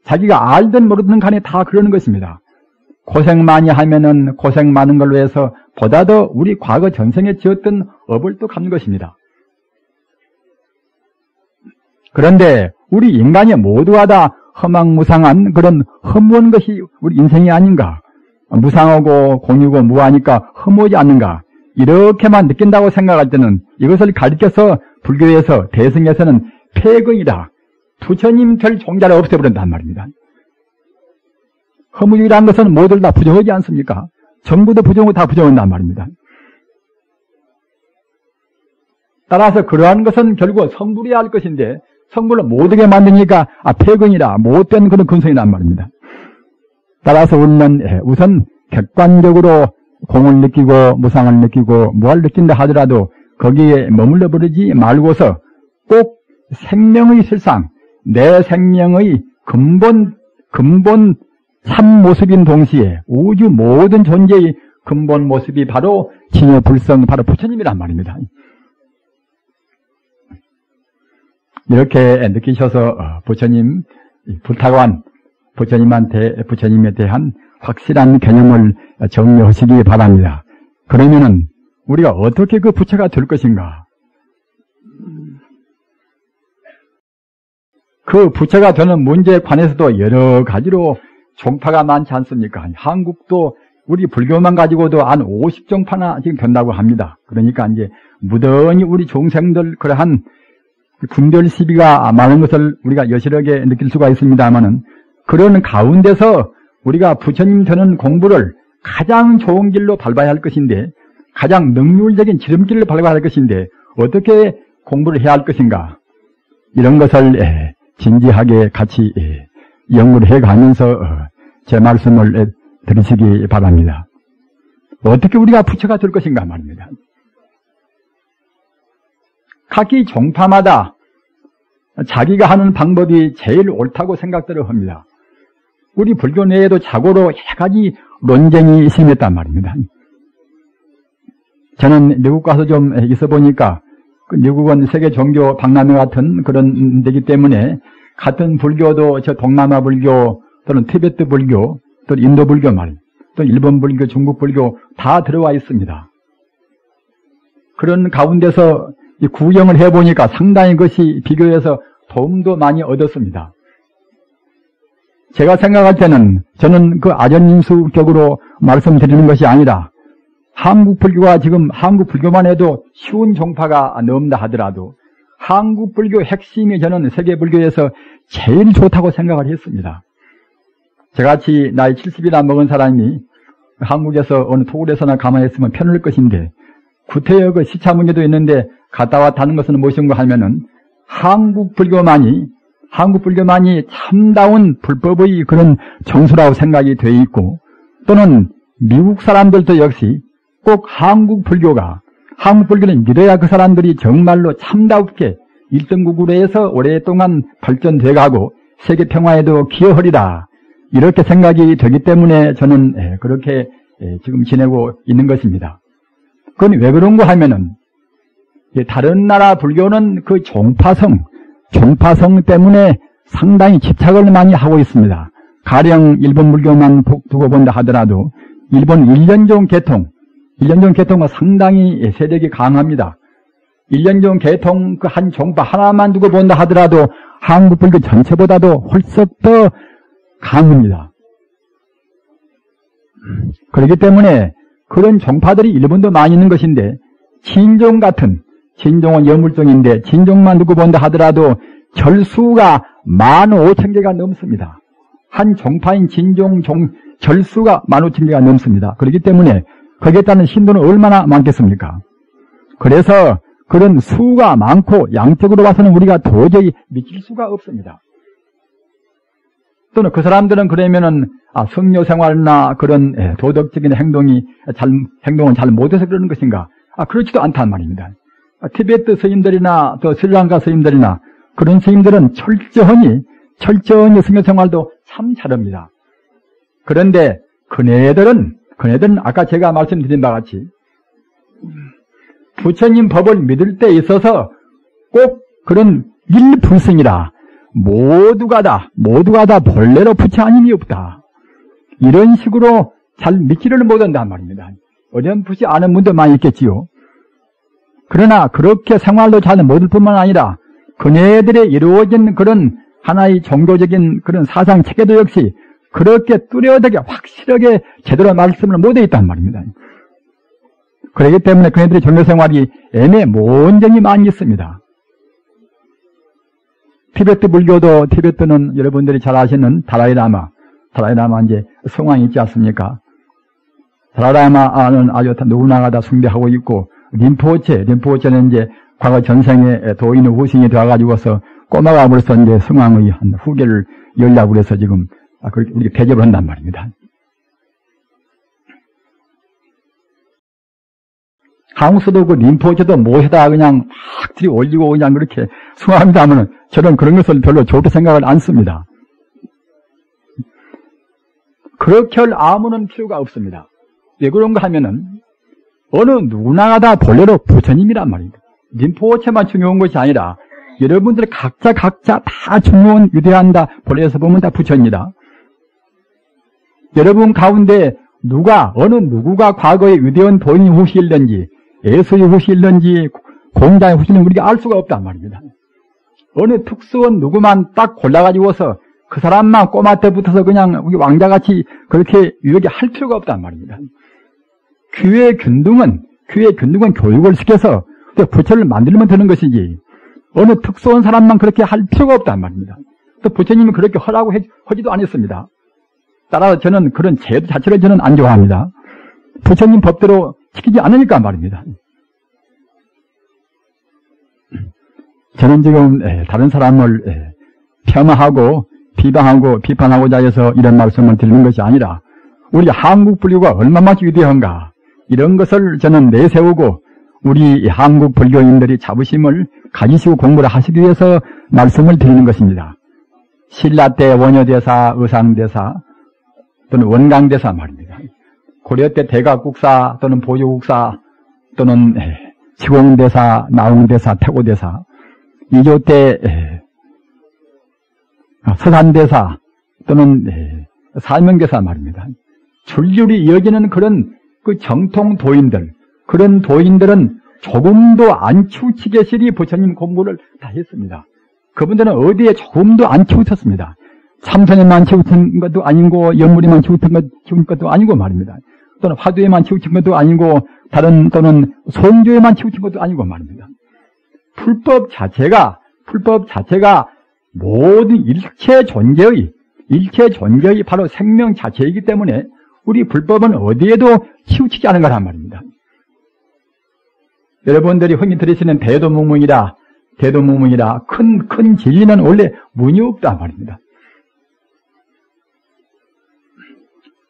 자기가 알든 모르든 간에 다 그러는 것입니다. 고생 많이 하면은 고생 많은 걸로 해서 보다 더 우리 과거 전생에 지었던 업을 또 갚는 것입니다. 그런데 우리 인간이 모두가 다 허망무상한 그런 허무한 것이 우리 인생이 아닌가? 무상하고 공유고 무하니까 허무하지 않는가? 이렇게만 느낀다고 생각할 때는 이것을 가르쳐서 불교에서 대승에서는 폐근이다. 부처님 될 종자를 없애버린단 말입니다. 허무이라는 것은 모두 다 부정하지 않습니까? 전부 다 부정하고 다 부정한단 말입니다. 따라서 그러한 것은 결국 성불해야 할 것인데 성불을 못하게 만드니까 폐근이라 못된 그런 근성이란 말입니다. 따라서 우리는 우선 객관적으로 공을 느끼고 무상을 느끼고 무를 느낀다 하더라도 거기에 머물러 버리지 말고서 꼭 생명의 실상, 내 생명의 근본 참 모습인 동시에 우주 모든 존재의 근본 모습이 바로 진여불성, 바로 부처님이란 말입니다. 이렇게 느끼셔서 부처님, 불타관 부처님에 대한 확실한 개념을 정리하시기 바랍니다. 그러면은 우리가 어떻게 그 부처가 될 것인가? 그 부처가 되는 문제에 관해서도 여러 가지로 종파가 많지 않습니까? 한국도 우리 불교만 가지고도 한 50종파나 지금 된다고 합니다. 그러니까 이제 무던히 우리 종생들 그러한 분별 시비가 많은 것을 우리가 여실하게 느낄 수가 있습니다만은 그런 가운데서 우리가 부처님 되는 공부를 가장 좋은 길로 밟아야 할 것인데 가장 능률적인 지름길을 밟아야 할 것인데 어떻게 공부를 해야 할 것인가? 이런 것을 진지하게 같이 연구를 해가면서 제 말씀을 들으시기 바랍니다. 어떻게 우리가 부처가 될 것인가 말입니다. 각기 종파마다 자기가 하는 방법이 제일 옳다고 생각들을 합니다. 우리 불교 내에도 자고로 여러 가지 논쟁이 심했단 말입니다. 저는 미국 가서 좀 있어 보니까 미국은 세계 종교 박람회 같은 그런 데기 때문에 같은 불교도 저 동남아 불교 또는 티베트 불교 또 인도 불교 또 일본 불교, 중국 불교 다 들어와 있습니다. 그런 가운데서 이 구경을 해보니까 상당히 그것이 비교해서 도움도 많이 얻었습니다. 제가 생각할 때는 저는 그 아전인수격으로 말씀드리는 것이 아니라 한국 불교가 지금 한국 불교만 해도 쉬운 종파가 넘다 하더라도 한국 불교 핵심이 저는 세계 불교에서 제일 좋다고 생각을 했습니다. 저같이 나이 70이나 먹은 사람이 한국에서 어느 토굴에서나 가만히 있으면 편할 것인데 구태여 그 시차 문제도 있는데 갔다 왔다 하는 것은 무엇인가 하면은 한국 불교만이 참다운 불법의 그런 정수라고 생각이 되어 있고 또는 미국 사람들도 역시 꼭 한국 불교를 믿어야 그 사람들이 정말로 참다웁게 1등국으로 해서 오랫동안 발전돼 가고 세계 평화에도 기여하리라 이렇게 생각이 되기 때문에 저는 그렇게 지금 지내고 있는 것입니다. 그건 왜 그런가 하면은 다른 나라 불교는 그 종파성 때문에 상당히 집착을 많이 하고 있습니다. 가령 일본 불교만 두고 본다 하더라도 일본 일련종 계통은 상당히 세력이 강합니다. 일련종 계통 그 한 종파 하나만 두고 본다 하더라도 한국 불교 전체보다도 훨씬 더 강합니다. 그렇기 때문에 그런 종파들이 일본도 많이 있는 것인데 진종은 여물종인데 진종만 두고 본다 하더라도 절수가 15,000개가 넘습니다. 한 종파인 진종 절수가 15,000개가 넘습니다. 그렇기 때문에 거기에 따른 신도는 얼마나 많겠습니까? 그래서 그런 수가 많고 양적으로 봐서는 우리가 도저히 미칠 수가 없습니다. 또는 그 사람들은 그러면은 성료 생활이나 그런 도덕적인 행동은 잘 못해서 그러는 것인가? 그렇지도 않단 말입니다. 티베트 스님들이나 또 스리랑카 스님들이나 그런 스님들은 철저히 성료 생활도 참 잘합니다. 그런데 그네들은 아까 제가 말씀드린 바와 같이 부처님 법을 믿을 때 있어서 꼭 그런 일불승이라 모두가 다 본래로 부처 아님이 없다. 이런 식으로 잘 믿기를 못한단 말입니다. 어렴풋이 아는 분도 많이 있겠지요. 그러나 그렇게 생활로 잘 못할 뿐만 아니라 그네들의 이루어진 그런 하나의 종교적인 그런 사상 체계도 역시 그렇게 뚜렷하게 확실하게 제대로 말씀을 못해 있단 말입니다. 그렇기 때문에 그네들의 종교생활이 애매모호한 점이 많이 있습니다. 티베트 불교도, 티베트는 여러분들이 잘 아시는 달라이라마 이제 성황이 있지 않습니까? 달라이라마는 아주 누구나가 다 숭배하고 있고, 림포체는 이제 과거 전생에 도인의 후신이 되어가지고서 꼬마가 벌써 이제 성황의 한 후계를 열려고 그래서 지금 그렇게 우리가 대접을 한단 말입니다. 한국서도 그 림포체도 모셔다 그냥 막 들이 올리고 그냥 그렇게 숭합니다 하면은 저는 그런 것을 별로 좋게 생각을 안 씁니다. 그렇게 할 아무런 필요가 없습니다. 왜 그런가 하면은 어느 누구나가 다 본래로 부처님이란 말입니다. 림포체만 중요한 것이 아니라 여러분들 각자 다 중요한 위대한다. 본래에서 보면 다 부처입니다. 여러분 가운데 어느 누구가 과거에 위대한 도인이 후시일는지 예수의 후시일는지 공자의 후시일는지 우리가 알 수가 없단 말입니다. 어느 특수한 누구만 딱 골라가지고서 그 사람만 꼬마 때부터서 그냥 우리 왕자같이 그렇게 유력히 할 필요가 없단 말입니다. 귀의 균등은 교육을 시켜서 부처를 만들면 되는 것이지 어느 특수한 사람만 그렇게 할 필요가 없단 말입니다. 또 부처님은 그렇게 하라고 하지도 않았습니다. 따라서 저는 그런 제도 자체를 저는 안 좋아합니다. 부처님 법대로 지키지 않으니까 말입니다. 저는 지금 다른 사람을 폄하하고 비방하고 비판하고자 해서 이런 말씀을 드리는 것이 아니라 우리 한국 불교가 얼마나 위대한가 이런 것을 저는 내세우고 우리 한국 불교인들이 자부심을 가지시고 공부를 하시기 위해서 말씀을 드리는 것입니다. 신라 때 원효대사, 의상대사 또는 원강대사 말입니다. 고려 때 대각국사 또는 보조국사 또는 시공대사, 나웅대사, 태고대사, 이조 때 서산대사 또는 사명대사 말입니다. 줄줄이 이어지는 그런 그 정통 도인들, 그런 도인들은 조금도 안 치우치게시리 부처님 공부를 다 했습니다. 그분들은 어디에 조금도 안 치우쳤습니다. 참선에만 치우친 것도 아니고 연물에만 치우친 것도 아니고 말입니다. 또는 화두에만 치우친 것도 아니고 다른 또는 성조에만 치우친 것도 아니고 말입니다. 불법 자체가 모든 일체 존재의 바로 생명 자체이기 때문에 우리 불법은 어디에도 치우치지 않은 거란 말입니다. 여러분들이 흔히 들으시는 대도무문이라 큰 진리는 원래 문이 없단 말입니다.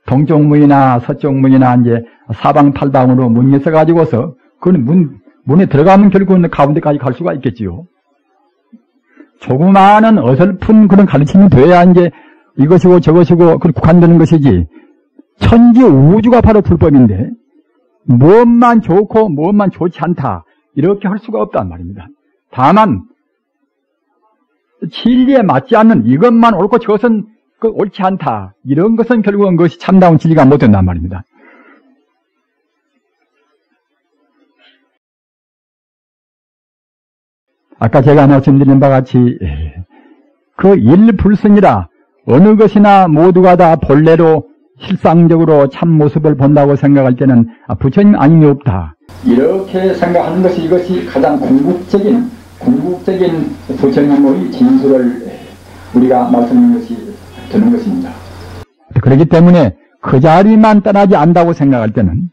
동쪽문이나 서쪽문이나 이제 사방팔방으로 문이 있어가지고서 그건 문에 들어가면 결국은 가운데까지 갈 수가 있겠지요. 조그마한 어설픈 그런 가르침이 돼야 이제 이것이고 저것이고 그런 국한되는 것이지 천지 우주가 바로 불법인데 무엇만 좋고 무엇만 좋지 않다 이렇게 할 수가 없단 말입니다. 다만 진리에 맞지 않는 이것만 옳고 저것은 옳지 않다 이런 것은 결국은 그것이 참다운 진리가 못 된단 말입니다. 아까 제가 말씀드린 바와 같이 그 일불승이라 어느 것이나 모두가 다 본래로 실상적으로 참 모습을 본다고 생각할 때는 부처님 아님이 없다. 이렇게 생각하는 것이 이것이 가장 궁극적인 부처님의 진술을 우리가 말씀하는 것이 되는 것입니다. 그렇기 때문에 그 자리만 떠나지 않다고 생각할 때는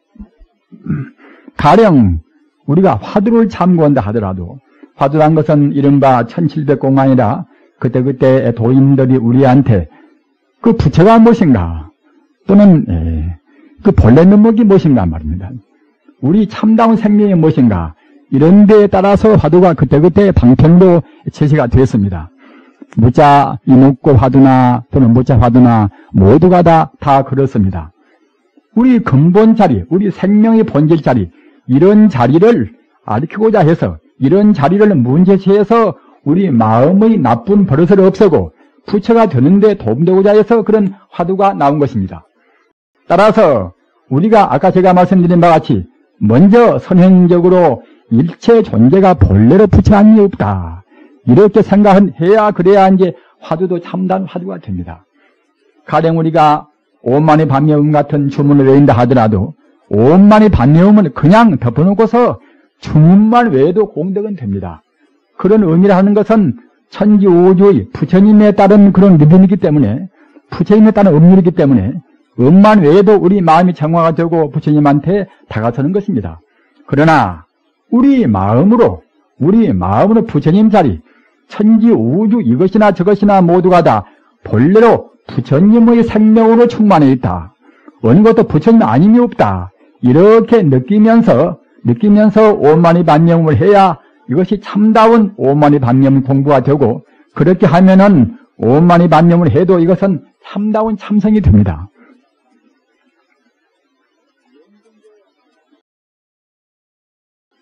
가령 우리가 화두를 참고한다 하더라도 화두란 것은 이른바 1700공안이라 그때 도인들이 우리한테 그 부처가 무엇인가 또는 그 본래 면목이 무엇인가 말입니다. 우리 참다운 생명이 무엇인가 이런 데에 따라서 화두가 그때 방편으로 제시가 되었습니다. 무자 이목구 화두나 또는 무자 화두나 모두가 다 그렇습니다. 우리 근본 자리, 우리 생명의 본질 자리 이런 자리를 가르치고자 해서 이런 자리를 문제시해서 우리 마음의 나쁜 버릇을 없애고 부처가 되는데 도움되고자 해서 그런 화두가 나온 것입니다. 따라서 우리가 아까 제가 말씀드린 바와 같이 먼저 선행적으로 일체 존재가 본래로 부처 아님이 없다. 이렇게 생각해야 그래야 이제 화두도 참단 화두가 됩니다. 가령 우리가 오만의 반려음 같은 주문을 외운다 하더라도 오만의 반려음은 그냥 덮어놓고서 주문만 외에도 공덕은 됩니다. 그런 의미를 하는 것은 천지우주의 부처님에 따른 그런 믿음이기 때문에 부처님에 따른 음률이기 때문에 음만 외에도 우리 마음이 정화가 되고 부처님한테 다가서는 것입니다. 그러나 우리 마음으로 부처님 자리 천지우주 이것이나 저것이나 모두가 다 본래로 부처님의 생명으로 충만해 있다. 어느 것도 부처님 아님이 없다. 이렇게 느끼면서 오만의 반념을 해야 이것이 참다운 오만의 반념 공부가 되고 그렇게 하면은 오만의 반념을 해도 이것은 참다운 참성이 됩니다.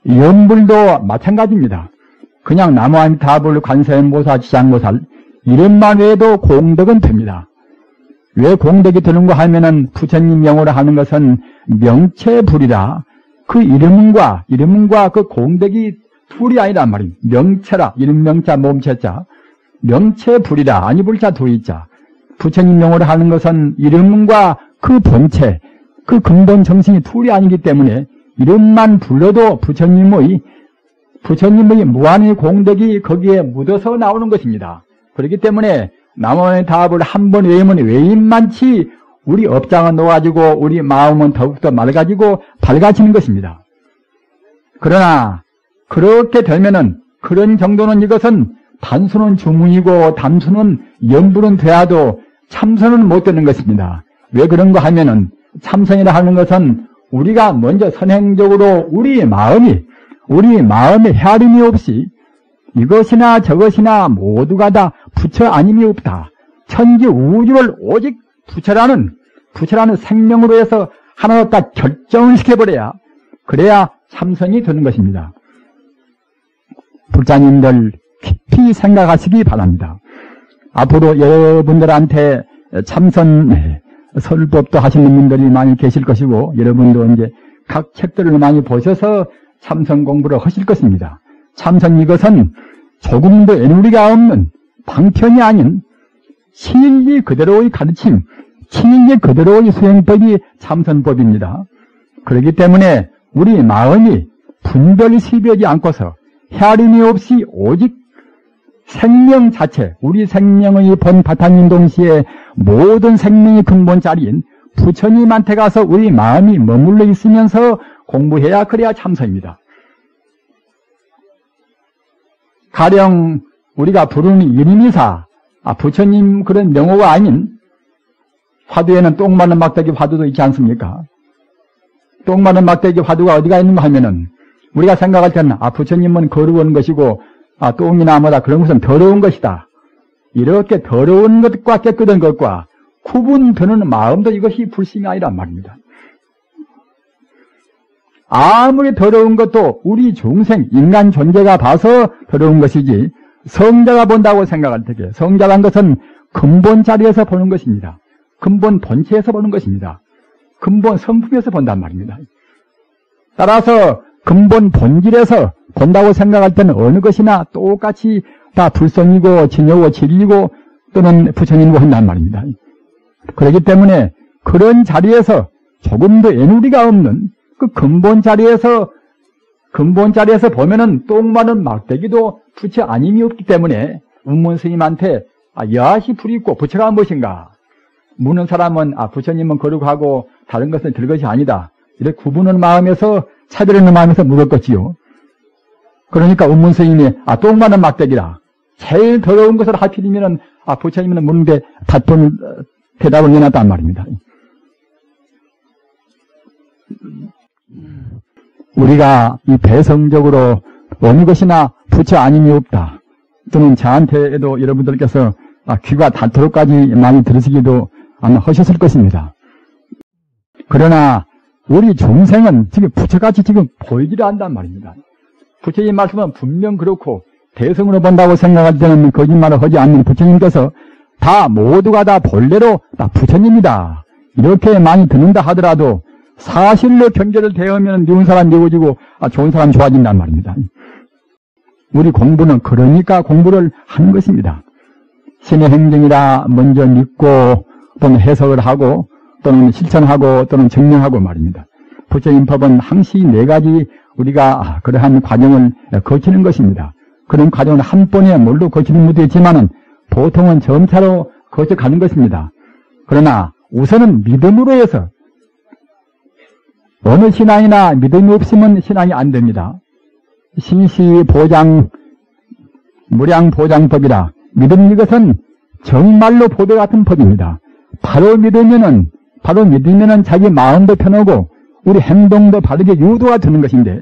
연불도 마찬가지입니다. 그냥 나무아미타불 관세음보살 지장보살 이름만 외에도 공덕은 됩니다. 왜 공덕이 되는가 하면은 부처님 명으로 하는 것은 명체불이라 그 이름과 그 공덕이 둘이 아니란 말입니다. 명체라 이름 명자 몸체자 명체불이라 아니불자 둘이자 부처님 명으로 하는 것은 이름과 그 본체 그 근본 정신이 둘이 아니기 때문에 이름만 불러도 부처님의 무한의 공덕이 거기에 묻어서 나오는 것입니다. 그렇기 때문에 남원의 답을 한 번 외우면 외임만치 우리 업장은 놓아지고 우리 마음은 더욱더 맑아지고 밝아지는 것입니다. 그러나 그렇게 되면은 그런 정도는 이것은 단수는 주문이고 단수는 연불은 돼야도 참선은 못 되는 것입니다. 왜 그런가 하면은 참선이라 하는 것은 우리가 먼저 선행적으로 우리 마음에 헤아림이 없이 이것이나 저것이나 모두가 다 부처 아님이 없다. 천지 우주를 오직 부처라는 생명으로 해서 하나로 딱 결정을 시켜버려야 그래야 참선이 되는 것입니다. 불자님들 깊이 생각하시기 바랍니다. 앞으로 여러분들한테 참선 설법도 하시는 분들이 많이 계실 것이고 여러분도 이제 각 책들을 많이 보셔서 참선 공부를 하실 것입니다. 참선 이것은 조금도 애누리가 없는 방편이 아닌 진리 그대로의 가르침, 진리 그대로의 수행법이 참선법입니다. 그렇기 때문에 우리 마음이 분별시비하지 않고서 헤아림이 없이 오직 생명 자체, 우리 생명의 본 바탕인 동시에 모든 생명의 근본 자리인 부처님한테 가서 우리 마음이 머물러 있으면서 공부해야 그래야 참선입니다. 가령 우리가 부르는 이름이사, 부처님 그런 명호가 아닌 화두에는 똥 마른 막대기 화두도 있지 않습니까? 똥 마른 막대기 화두가 어디가 있는가 하면은 우리가 생각할 때는 부처님은 거룩한 것이고 똥이나 뭐다 그런 것은 더러운 것이다. 이렇게 더러운 것과 깨끗한 것과 구분되는 마음도 이것이 불심이 아니란 말입니다. 아무리 더러운 것도 우리 중생, 인간 존재가 봐서 더러운 것이지 성자가 본다고 생각할 때에 성자란 것은 근본 자리에서 보는 것입니다. 근본 본체에서 보는 것입니다. 근본 성품에서 본단 말입니다. 따라서 근본 본질에서 본다고 생각할 때는 어느 것이나 똑같이 다 불성이고 진여고 진리고 또는 부처님이고 한단 말입니다. 그렇기 때문에 그런 자리에서 조금도 애누리가 없는 그 근본 자리에서 보면은 똥 마른 막대기도 부처 아님이 없기 때문에 운문 스님한테 여하시 불이 있고 부처가 무엇인가 묻는 사람은 부처님은 거룩하고 다른 것은 들 것이 아니다. 이렇게 구분하는 마음에서 차별하는 마음에서 묻었겠지요. 그러니까 운문 스님이 똥 마른 막대기라. 제일 더러운 것을 하필이면은 부처님은 묻는데 대답을 내놨단 말입니다. 우리가 이 배성적으로 어느 것이나 부처 아님이 없다. 또는 저한테도 여러분들께서 귀가 닳도록까지 많이 들으시기도 아마 하셨을 것입니다. 그러나 우리 중생은 지금 부처같이 지금 보이지를 않단 말입니다. 부처님 말씀은 분명 그렇고 대성으로 본다고 생각할 때는 거짓말을 하지 않는 부처님께서 다 모두가 다 본래로 다 부처님이다. 이렇게 많이 듣는다 하더라도 사실로 경계를 대하면 미운 사람 미워지고 좋은 사람 좋아진단 말입니다. 우리 공부는 그러니까 공부를 하는 것입니다. 신의 행정이라 먼저 믿고 또는 해석을 하고 또는 실천하고 또는 증명하고 말입니다. 부처님 법은 항시 4가지 우리가 그러한 과정을 거치는 것입니다. 그런 과정을 한 번에 뭘로 거치는 것도 있지만은 보통은 점차로 거쳐가는 것입니다. 그러나 우선은 믿음으로 해서 어느 신앙이나 믿음이 없으면 신앙이 안 됩니다. 신시보장, 무량보장법이라 믿음 이것은 정말로 보배 같은 법입니다. 바로 믿으면은 자기 마음도 편하고 우리 행동도 바르게 유도가 되는 것인데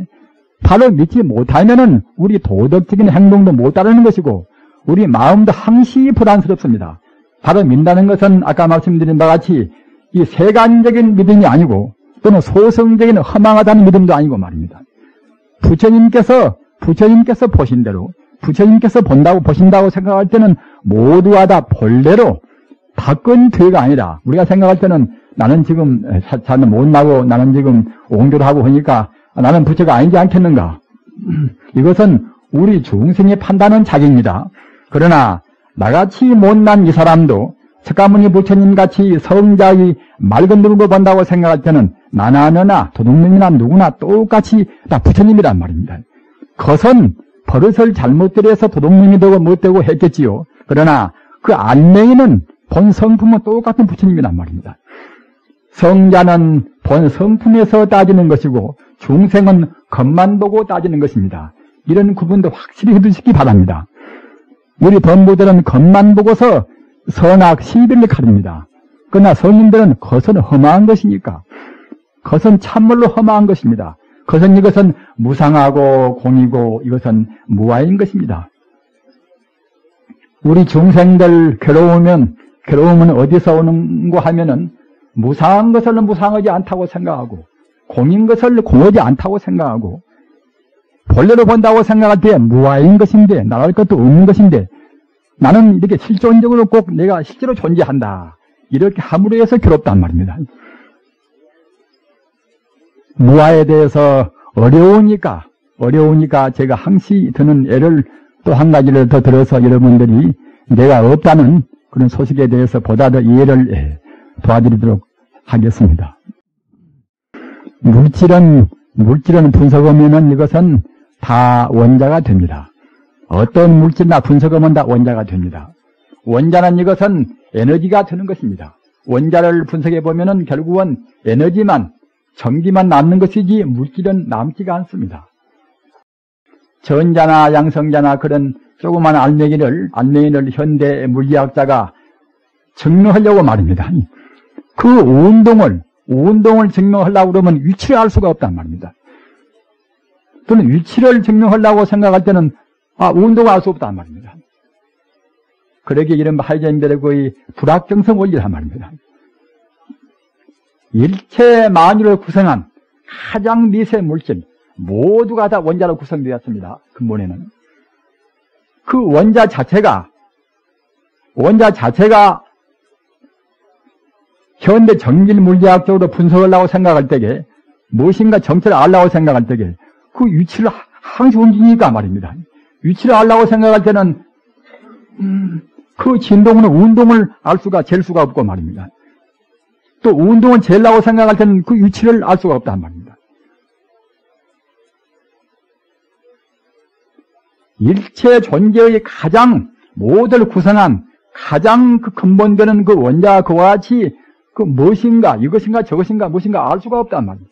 바로 믿지 못하면은 우리 도덕적인 행동도 못 따르는 것이고 우리 마음도 항시 불안스럽습니다. 바로 믿는다는 것은 아까 말씀드린 바와 같이 이 세간적인 믿음이 아니고 또는 소성적인 허망하다는 믿음도 아니고 말입니다. 부처님께서 보신 대로 부처님께서 보신다고 생각할 때는 모두가 다 본래로 바꾼 죄가 아니라 우리가 생각할 때는 나는 지금 잘은 못나고 나는 지금 옹교를 하고 하니까 나는 부처가 아니지 않겠는가. 이것은 우리 중생이 판단하는 자기입니다. 그러나 나같이 못난 이 사람도 석가모니 부처님같이 성자의 맑은 눈으로 본다고 생각할 때는 나나 너나 도둑놈이나 누구나 똑같이 다 부처님이란 말입니다. 그것은 버릇을 잘못들여 해서 도둑놈이 되고 못 되고 했겠지요. 그러나 그 안내인은 본 성품은 똑같은 부처님이란 말입니다. 성자는 본 성품에서 따지는 것이고 중생은 겉만 보고 따지는 것입니다. 이런 구분도 확실히 해두시기 바랍니다. 우리 범부들은 겉만 보고서 선악 시비를 가릅니다. 그러나 성인들은 겉은 험한 것이니까 겉은 참말로 험한 것입니다. 이것은 무상하고 공이고 이것은 무아인 것입니다. 우리 중생들 괴로움은 어디서 오는고 하면은 무상한 것을 무상하지 않다고 생각하고 공인 것을 공하지 않다고 생각하고 본래로 본다고 생각할 때 무아인 것인데 나갈 것도 없는 것인데 나는 이렇게 실존적으로 꼭 내가 실제로 존재한다. 이렇게 함으로 해서 괴롭단 말입니다. 무아에 대해서 어려우니까 제가 항시 드는 애를 또 한 가지를 더 들어서 여러분들이 내가 없다는 그런 소식에 대해서 보다 더 이해를 도와드리도록 하겠습니다. 물질은 분석하면은 이것은 다 원자가 됩니다. 어떤 물질이나 분석하면 다 원자가 됩니다. 원자는 이것은 에너지가 되는 것입니다. 원자를 분석해 보면은 결국은 에너지만, 전기만 남는 것이지 물질은 남지가 않습니다. 전자나 양성자나 그런 조그만 알맹이를 현대 물리학자가 증명하려고 말입니다. 그 운동을 증명하려고 그러면 위치를 알 수가 없단 말입니다. 또는 위치를 증명하려고 생각할 때는 운동을 알 수 없단 말입니다. 그러기에 이런 하이젠베르그의 불확정성 원리란 말입니다. 일체 만유를 구성한 가장 미세 물질 모두가 다 원자로 구성되었습니다. 근본에는 그 원자 자체가 현대 정밀 물리학적으로 분석하려고 생각할 때에 무엇인가 정체를 알려고 생각할 때에 그 위치를 항상 움직이니까 말입니다. 위치를 알려고 생각할 때는 그 진동은 운동을 잴 수가 없고 말입니다. 또 운동을 재려고 생각할 때는 그 위치를 알 수가 없단 말입니다. 일체 존재의 가장 모두를 구성한 가장 그 근본되는 그 원자 그와 같이 그 무엇인가 이것인가 저것인가 무엇인가 알 수가 없단 말입니다.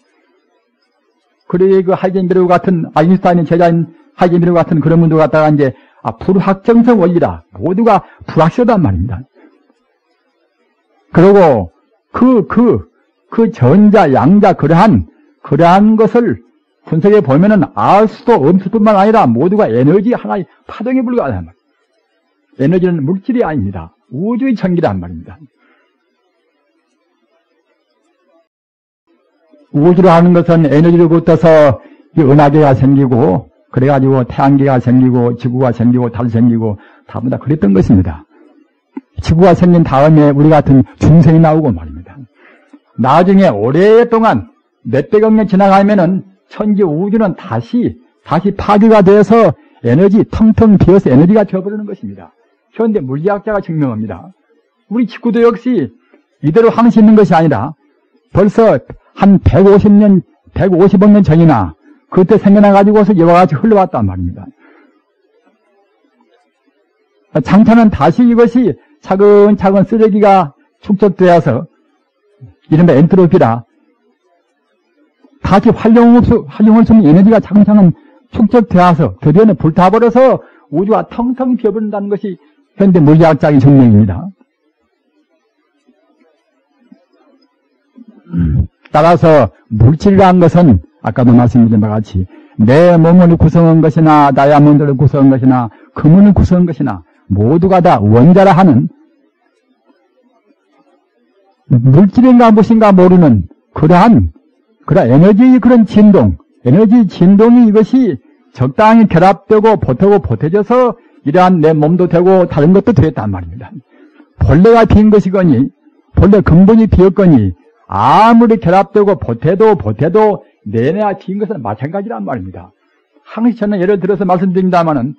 그래 그 하이젠베르그 같은 아인슈타인의 제자인 하이젠베르그 같은 그런 분들 갖다가 이제 불확정성 원리다 모두가 불확실하단 말입니다. 그리고 그 전자 양자 그러한 것을 분석해 보면은 알 수도 없을 뿐만 아니라 모두가 에너지 하나의 파동에 불과하단 말입니다. 에너지는 물질이 아닙니다. 우주의 전기란 말입니다. 우주로 하는 것은 에너지를 붙어서 은하계가 생기고 그래가지고 태양계가 생기고 지구가 생기고 달이 생기고 다분 다 그랬던 것입니다. 지구가 생긴 다음에 우리 같은 중생이 나오고 말입니다. 나중에 오랫동안 몇백억 년 지나가면은 천지 우주는 다시 파괴가 돼서 에너지 텅텅 비어서 에너지가 되어버리는 것입니다. 현대 물리학자가 증명합니다. 우리 지구도 역시 이대로 항시 있는 것이 아니라 벌써 한 150억 년 전이나 그때 생겨나가지고서 이와 같이 흘러왔단 말입니다. 장차는 다시 이것이 차근차근 쓰레기가 축적되어서 이른바 엔트로피라 다시 활용할 수 없는 에너지가 차근차근 축적되어서 드디어는 불타버려서 우주가 텅텅 비어버린다는 것이 현대 물리학자의 증명입니다. 따라서 물질이라는 것은 아까도 말씀드린 바와 같이 내 몸을 구성한 것이나 다이아몬드를 구성한 것이나 금을 구성한 것이나 모두가 다 원자라 하는 물질인가 무엇인가 모르는 그러한 에너지의 그런 진동, 에너지 진동이 이것이 적당히 결합되고 보태져서 이러한 내 몸도 되고 다른 것도 되었단 말입니다. 본래가 빈 것이거니 본래 근본이 비었거니 아무리 결합되고 보태도 내내야 빈 것은 마찬가지란 말입니다. 항시 저는 예를 들어서 말씀드립니다마는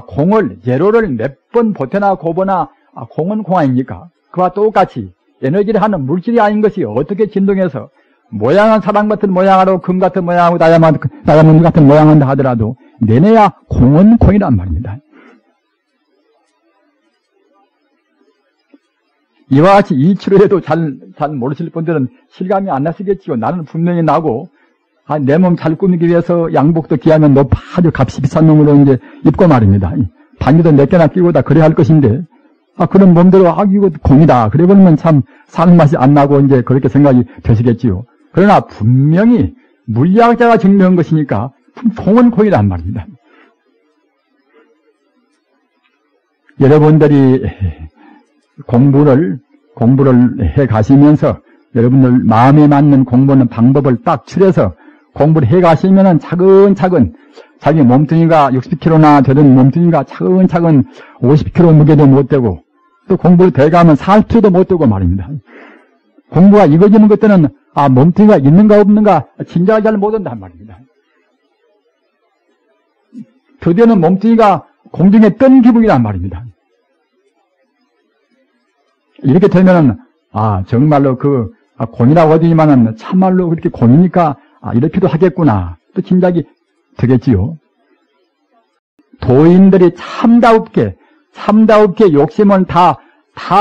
공을 제로를 몇 번 보태나 고보나 공은 공 아닙니까? 그와 똑같이 에너지를 하는 물질이 아닌 것이 어떻게 진동해서 모양은 사람 같은 모양으로 금 같은 모양하고 다이아몬드 같은 모양은 하더라도 내내야 공은 공이란 말입니다. 이와 같이 이치로 해도 잘 모르실 분들은 실감이 안 나시겠지요. 나는 분명히 나고 내 몸 잘 꾸미기 위해서 양복도 귀하면 아주 값이 비싼 놈으로 이제 입고 말입니다. 반지도 몇 개나 끼고 다 그래야 할 것인데 그런 몸대로 이거 공이다. 그래 보면 참 사는 맛이 안 나고 이제 그렇게 생각이 되시겠지요. 그러나 분명히 물리학자가 증명한 것이니까 공은 공이란 말입니다. 여러분들이 공부를 해 가시면서 여러분들 마음에 맞는 공부하는 방법을 딱 추려서 공부를 해 가시면은 차근차근 자기 몸뚱이가 60kg나 되던 몸뚱이가 차근차근 50kg 무게도 못 되고 또 공부를 돼가면 40kg도 못 되고 말입니다. 공부가 이거지는 것들은 몸뚱이가 있는가 없는가 짐작을 잘 못한단 말입니다. 드디어는 몸뚱이가 공중에 뜬 기분이란 말입니다. 이렇게 되면은 정말로 공이라고 하더니만은 참말로 그렇게 공이니까 이렇게도 하겠구나 또 짐작이 되겠지요. 도인들이 참다웁게 욕심을 다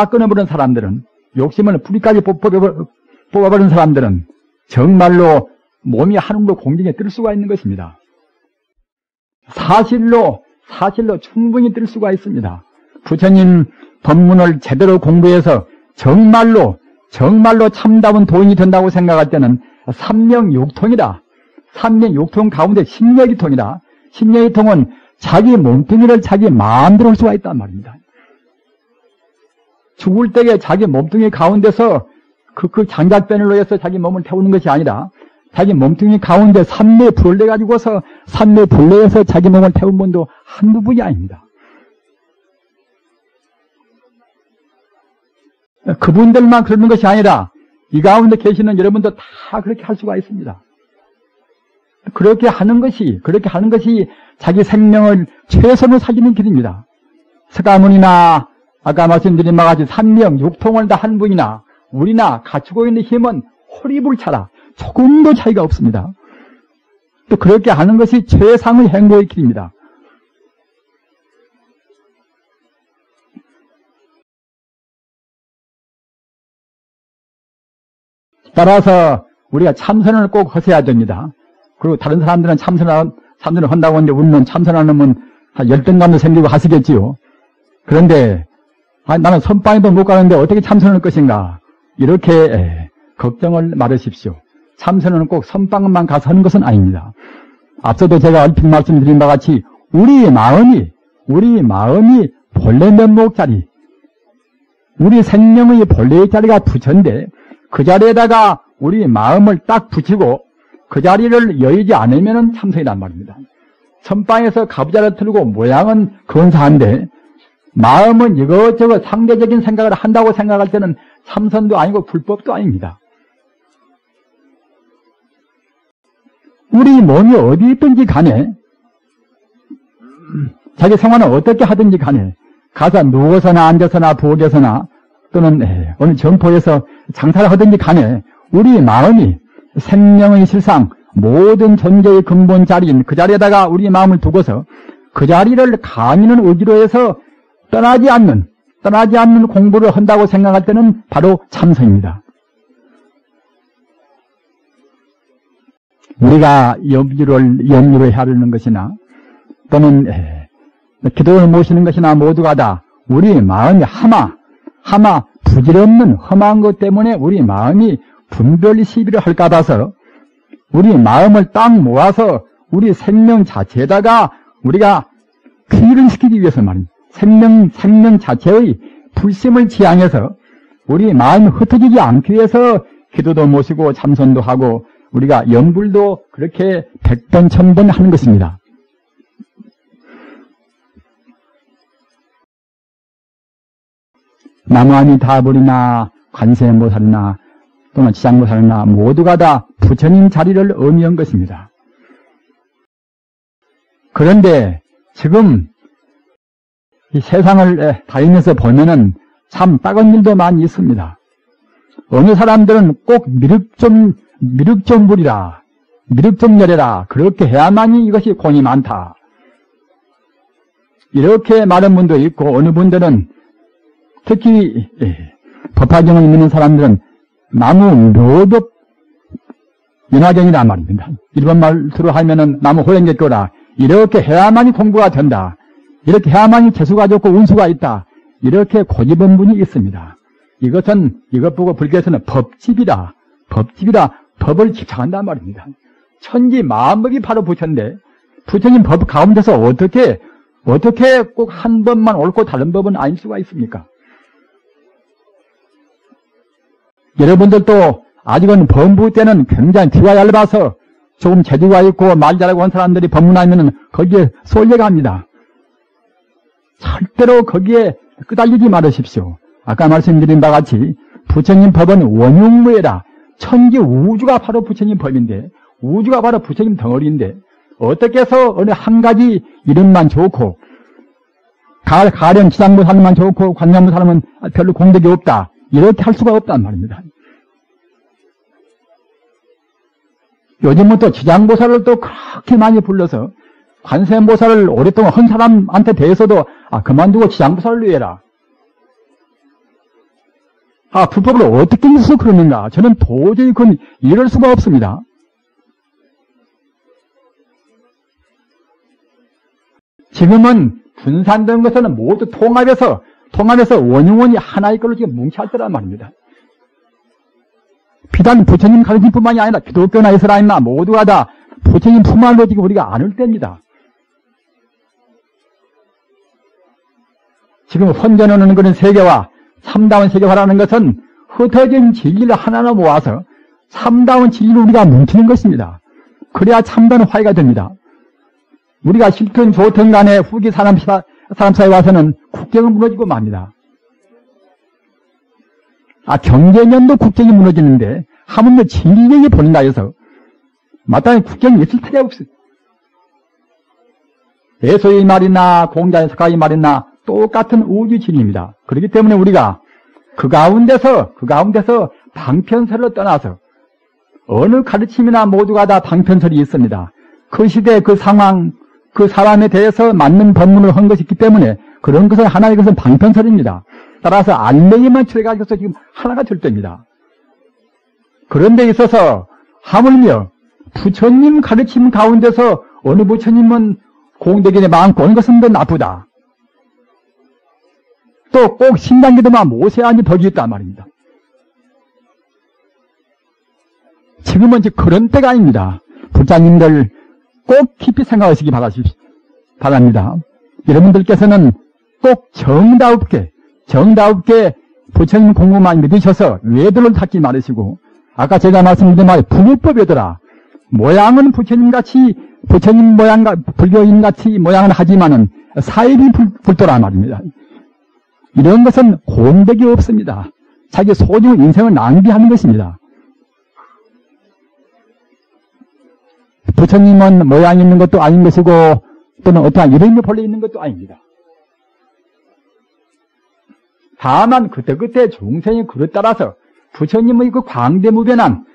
끊어버린 사람들은, 욕심을 뿌리까지 뽑아버린 사람들은 정말로 몸이 하늘로 공중에 뜰 수가 있는 것입니다. 사실로 충분히 뜰 수가 있습니다. 부처님 법문을 제대로 공부해서 정말로 참다운 도인이 된다고 생각할 때는 삼명육통이다. 삼명육통 가운데 심려기통이다. 심려기통은 자기 몸뚱이를 자기 마음대로 할 수가 있단 말입니다. 죽을 때에 자기 몸뚱이 가운데서 그 장작변을 위해서 자기 몸을 태우는 것이 아니라 자기 몸뚱이 가운데 삼매 불을 내가지고서 삼매 불내에서 자기 몸을 태운 분도 한두 분이 아닙니다. 그분들만 그러는 것이 아니라 이 가운데 계시는 여러분도 다 그렇게 할 수가 있습니다. 그렇게 하는 것이 자기 생명을 최선을 살리는 길입니다. 서가모니나 아까 말씀드린 바와 같이 삼명육통을 다 한 분이나 우리나 갖추고 있는 힘은 호리불차라 조금도 차이가 없습니다. 또 그렇게 하는 것이 최상의 행복의 길입니다. 따라서 우리가 참선을 꼭 하셔야 됩니다. 그리고 다른 사람들은 참선을 한다고 하는데 우리는 참선하면 한 열등감도 생기고 하시겠지요. 그런데 나는 선방에도 못 가는데 어떻게 참선을 할 것인가 이렇게 걱정을 말으십시오. 참선은 꼭 선방만 가서 하는 것은 아닙니다. 앞서도 제가 얼핏 말씀드린 바와 같이 우리 마음이 본래 면목자리, 우리 생명의 본래의 자리가 부처인데 그 자리에다가 우리 마음을 딱 붙이고 그 자리를 여의지 않으면 참선이란 말입니다. 선방에서 가부좌를 틀고 모양은 근사한데 마음은 이것저것 상대적인 생각을 한다고 생각할 때는 참선도 아니고 불법도 아닙니다. 우리 몸이 어디 있든지 간에 자기 생활은 어떻게 하든지 간에 가서 누워서나 앉아서나 부엌에서나 또는 어느 점포에서 장사를 하든지 간에 우리 마음이 생명의 실상 모든 존재의 근본 자리인 그 자리에다가 우리 마음을 두고서 그 자리를 감히는 의지로 해서 떠나지 않는 공부를 한다고 생각할 때는 바로 참선입니다. 우리가 염류를 헤아리는 것이나 또는 기도를 모시는 것이나 모두가 다 우리 마음이 하마 부질없는 험한 것 때문에 우리 마음이 분별 시비를 할까 봐서 우리 마음을 딱 모아서 우리 생명 자체에다가 우리가 귀를 시키기 위해서 말입니다. 생명 자체의 불심을 지향해서 우리 마음이 흩어지지 않기 위해서 기도도 모시고 참선도 하고 우리가 염불도 그렇게 100번 1000번 하는 것입니다. 나무아미타불이나 관세음보살이나 또는 지장보살이나 모두가 다 부처님 자리를 의미한 것입니다. 그런데 지금 이 세상을 다니면서 보면은 참 빠른 일도 많이 있습니다. 어느 사람들은 꼭 미륵 좀 부리라, 미륵 좀 열해라, 그렇게 해야만이 이것이 공이 많다. 이렇게 말하는 분도 있고, 어느 분들은 특히 법화경을 믿는 사람들은 나무 묘법 윤화경이란 말입니다. 일본 말투로 하면은 나무 호랭개꼬라, 이렇게 해야만이 공부가 된다. 이렇게 해야만이 재수가 좋고 운수가 있다. 이렇게 고집은 분이 있습니다. 이것 보고 불교에서는 법집이다. 법을 집착한단 말입니다. 천지 만법이 바로 부처인데, 부처님 법 가운데서 어떻게 꼭 한 법만 옳고 다른 법은 아닐 수가 있습니까? 여러분들도 아직은 법부 때는 굉장히 귀가 얇아서 조금 재주가 있고 말 잘하고 한 사람들이 법문하면은 거기에 쏠려갑니다. 절대로 거기에 끄달리지 말으십시오. 아까 말씀드린 바와 같이 부처님 법은 원흉무예라. 천지 우주가 바로 부처님 법인데, 우주가 바로 부처님 덩어리인데 어떻게 해서 어느 한 가지 이름만 좋고 가령 지장보살만 좋고 관념보살은 별로 공덕이 없다, 이렇게 할 수가 없단 말입니다. 요즘은 또 지장보살을 또 그렇게 많이 불러서 관세음보살을 오랫동안 한 사람한테 대해서도 그만두고 지장보살로 해라. 불법을 어떻게 해서 그러는가? 저는 도저히 그건 이럴 수가 없습니다. 지금은 분산된 것은 모두 통합해서 원흉원이 하나의 걸로 지금 뭉쳤더란 말입니다. 비단 부처님 가르침뿐만이 아니라 기독교나 이슬람이나 모두가 다 부처님 품안으로 지금 우리가 안을 뗍니다. 지금 혼전하는 그런 세계와 참다운 세계화라는 것은 흩어진 진리를 하나로 모아서 참다운 진리를 우리가 뭉치는 것입니다. 그래야 참다운 화해가 됩니다. 우리가 싫든 좋든 간에 후기 사람 사이에 와서는 국경은 무너지고 맙니다. 경제면도 국경이 무너지는데 하물며 진리에게 보낸다 해서 마땅히 국경이 있을 필요가 없어요. 예수의 말이나 공자의 석가의 말이나 똑같은 우주 진리입니다. 그렇기 때문에 우리가 그 가운데서 방편설로 떠나서 어느 가르침이나 모두가 다 방편설이 있습니다. 그 시대 그 상황 그 사람에 대해서 맞는 법문을 한 것이 있기 때문에 그런 것은 하나의 것은 방편설입니다. 따라서 안내기만 추려가지고서 지금 하나가 될 때입니다. 그런 데 있어서 하물며 부처님 가르침 가운데서 어느 부처님은 공덕이 많고 어느 것은 더 나쁘다. 또 꼭 신당기도만 모세하니 덕이 있단 말입니다. 지금은 이제 그런 때가 아닙니다. 불자님들 꼭 깊이 생각하시기 바랍니다. 여러분들께서는 꼭 정다웁게 부처님 공부만 믿으셔서 외도를 닦지 말으시고, 아까 제가 말씀드린 말 부무법이더라. 모양은 부처님같이 부처님 모양과 불교인 같이 모양을 하지만은 사입이 불도란 말입니다. 이런 것은 공덕이 없습니다. 자기 소중한 인생을 낭비하는 것입니다. 부처님은 모양이 있는 것도 아닌 것이고 또는 어떠한 이름이 본래 있는 것도 아닙니다. 다만 그때그때 중생의 그릇 따라서 부처님의 그 광대무변한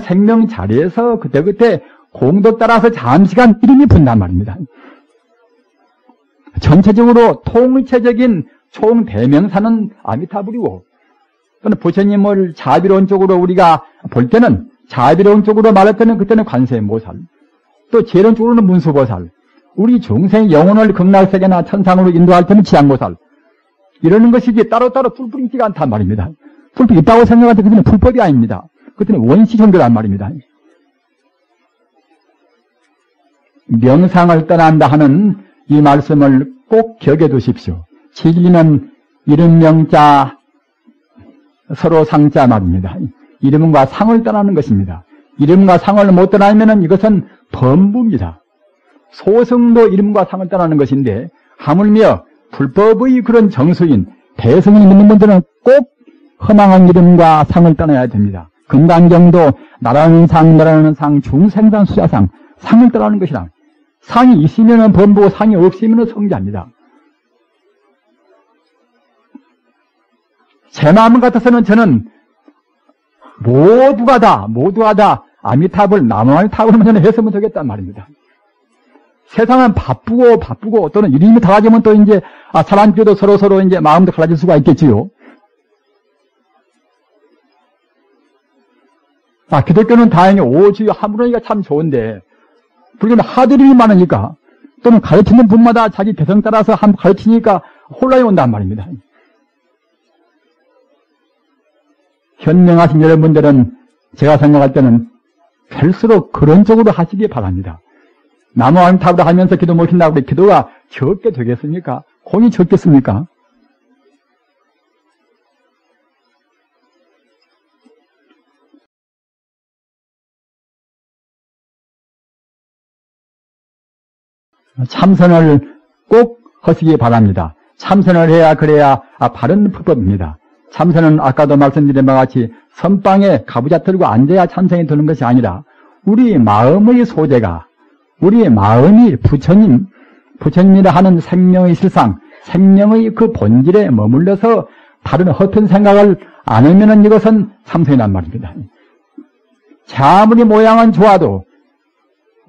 생명 자리에서 그때그때 공덕 따라서 잠시간 이름이 분단 말입니다. 전체적으로 통일체적인 총대명사는 아미타불이고 또는 부처님을 자비로운 쪽으로 우리가 볼 때는 자비로운 쪽으로 말할 때는 그때는 관세음보살, 또 지혜로운 쪽으로는 문수보살, 우리 중생의 영혼을 극락세계나 천상으로 인도할 때는 지향보살, 이러는 것이지 따로따로 불법이 있지가 않단 말입니다. 불법이 있다고 생각할 때 그때는 불법이 아닙니다. 그때는 원시 종교란 말입니다. 명상을 떠난다 하는 이 말씀을 꼭 기억해 두십시오. 진리는 이름 명자 서로 상자 말입니다. 이름과 상을 떠나는 것입니다. 이름과 상을 못 떠나면 이것은 범부입니다. 소승도 이름과 상을 떠나는 것인데 하물며 불법의 그런 정수인 대승을 믿는 분들은 꼭 허망한 이름과 상을 떠나야 됩니다. 금강경도 나라는 상, 중생산 수자상, 상을 떠나는 것이다. 상이 있으면 범부고 상이 없으면 성자입니다. 제 마음 같아서는 저는 모두가 다 아미타불, 나무아미타불만 저는 했으면 되겠단 말입니다. 세상은 바쁘고 또는 이름이 달라지면 또 이제 사람끼리도 서로 이제 마음도 갈라질 수가 있겠지요. 기독교는 다행히 오주의 하물으니까 참 좋은데 불교는 하드림이 많으니까 또는 가르치는 분마다 자기 개성 따라서 가르치니까 혼란이 온단 말입니다. 현명하신 여러분들은 제가 생각할 때는 별수록 그런 쪽으로 하시기 바랍니다. 나무아미타불 하면서 기도 못한다고 기도가 적게 되겠습니까? 공이 적겠습니까? 참선을 꼭 하시기 바랍니다. 참선을 해야 그래야 바른 불법입니다. 참선은 아까도 말씀드린 바와 같이 선방에 가부좌 들고 앉아야 참선이 되는 것이 아니라 우리 마음의 소재가 우리 마음이 부처님이라 하는 생명의 실상, 생명의 그 본질에 머물러서 다른 허튼 생각을 안 하면은 이것은 참선이란 말입니다. 아무리 모양은 좋아도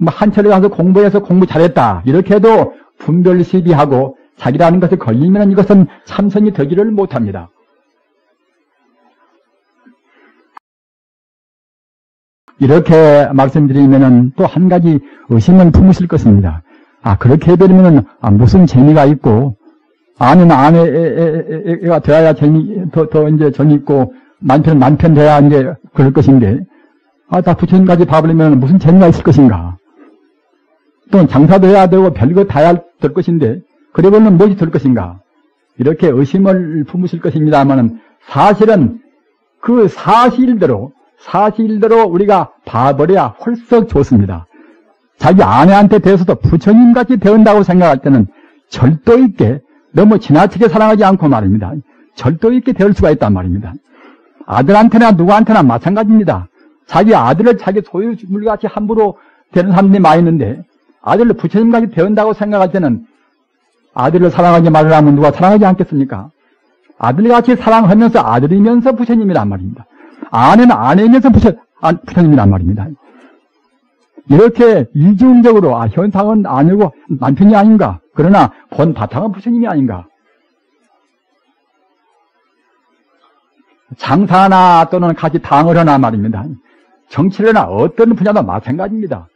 한철에 가서 공부해서 공부 잘했다 이렇게 해도 분별시비하고 자기라는 것에 걸리면 이것은 참선이 되기를 못합니다. 이렇게 말씀드리면은 또 한 가지 의심을 품으실 것입니다. 그렇게 해버리면은 무슨 재미가 있고 아내가 되어야 더 이제 정있고 만편 돼야 이제 그럴 것인데 다 부처님까지 봐버리면 무슨 재미가 있을 것인가? 또는 장사도 해야 되고 별거 다 해야 될 것인데 그래보면 무엇이 될 것인가? 이렇게 의심을 품으실 것입니다만은 사실은 그 사실대로 우리가 봐버려야 홀썩 좋습니다. 자기 아내한테 대해서도 부처님같이 대한다고 생각할 때는 절도 있게 너무 지나치게 사랑하지 않고 말입니다. 절도 있게 대할 수가 있단 말입니다. 아들한테나 누구한테나 마찬가지입니다. 자기 아들을 자기 소유물같이 함부로 대는 사람들이 많이 있는데 아들을 부처님같이 대한다고 생각할 때는 아들을 사랑하지 말라면 누가 사랑하지 않겠습니까? 아들같이 사랑하면서 아들이면서 부처님이란 말입니다. 아내는 아내이면서 부처님이란 말입니다. 이렇게 이중적으로 현상은 아니고 남편이 아닌가? 그러나 본 바탕은 부처님이 아닌가? 장사나 또는 같이 당을 하나 말입니다. 정치를 하나 어떤 분야도 마찬가지입니다.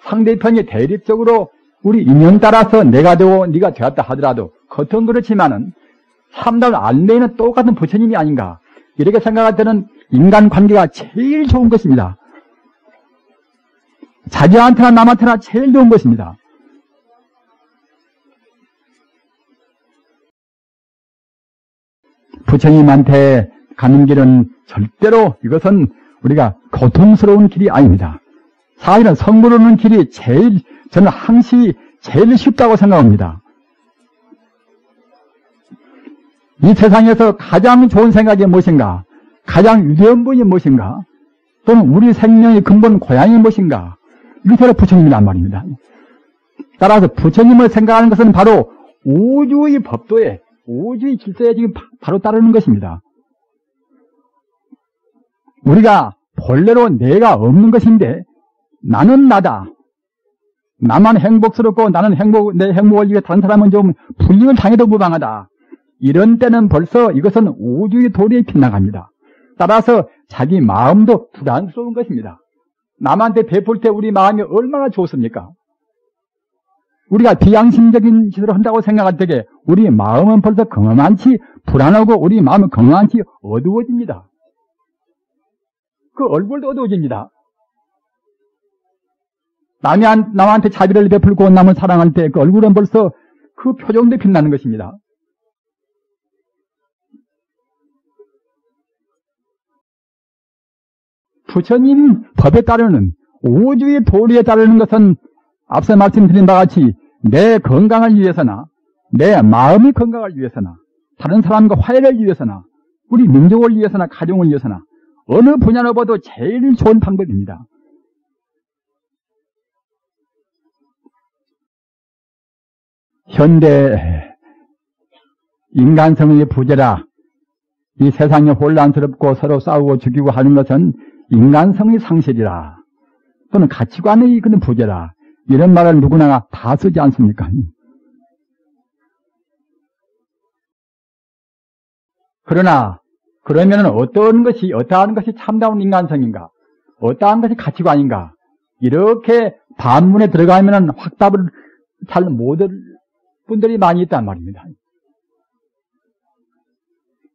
상대편이 대립적으로 우리 인연 따라서 내가 되고 네가 되었다 하더라도 겉은 그렇지만은 참담 안내는 똑같은 부처님이 아닌가? 이렇게 생각할 때는 인간 관계가 제일 좋은 것입니다. 자기한테나 남한테나 제일 좋은 것입니다. 부처님한테 가는 길은 절대로 이것은 우리가 고통스러운 길이 아닙니다. 사실은 성불을 얻는 길이 저는 항시 제일 쉽다고 생각합니다. 이 세상에서 가장 좋은 생각이 무엇인가? 가장 위대한 분이 무엇인가? 또는 우리 생명의 근본 고향이 무엇인가? 이게 바로 부처님이란 말입니다. 따라서 부처님을 생각하는 것은 바로 우주의 법도에, 우주의 질서에 지금 바로 따르는 것입니다. 우리가 본래로 내가 없는 것인데 나는 나다. 나만 행복스럽고 나는 내 행복을 위해 다른 사람은 좀 불이익을 당해도 무방하다. 이런 때는 벌써 이것은 우주의 도리에 빗나갑니다. 따라서 자기 마음도 부담스러운 것입니다. 남한테 베풀 때 우리 마음이 얼마나 좋습니까? 우리가 비양심적인 짓을 한다고 생각할 때에 우리 마음은 벌써 경험한치 불안하고 우리 마음은 경험한치 어두워집니다. 그 얼굴도 어두워집니다. 남한테 자비를 베풀고 남을 사랑할 때 그 얼굴은 벌써 그 표정도 빛나는 것입니다. 부처님 법에 따르는 우주의 도리에 따르는 것은 앞서 말씀드린 바와 같이 내 건강을 위해서나 내 마음의 건강을 위해서나 다른 사람과 화해를 위해서나 우리 민족을 위해서나 가정을 위해서나 어느 분야로 봐도 제일 좋은 방법입니다. 현대 인간성의 부재라 이 세상이 혼란스럽고 서로 싸우고 죽이고 하는 것은 인간성의 상실이라 또는 가치관의 그런 부재라 이런 말을 누구나 다 쓰지 않습니까? 그러면은 어떠한 것이 참다운 인간성인가? 어떠한 것이 가치관인가? 이렇게 반문에 들어가면은 확답을 잘 못할 분들이 많이 있단 말입니다.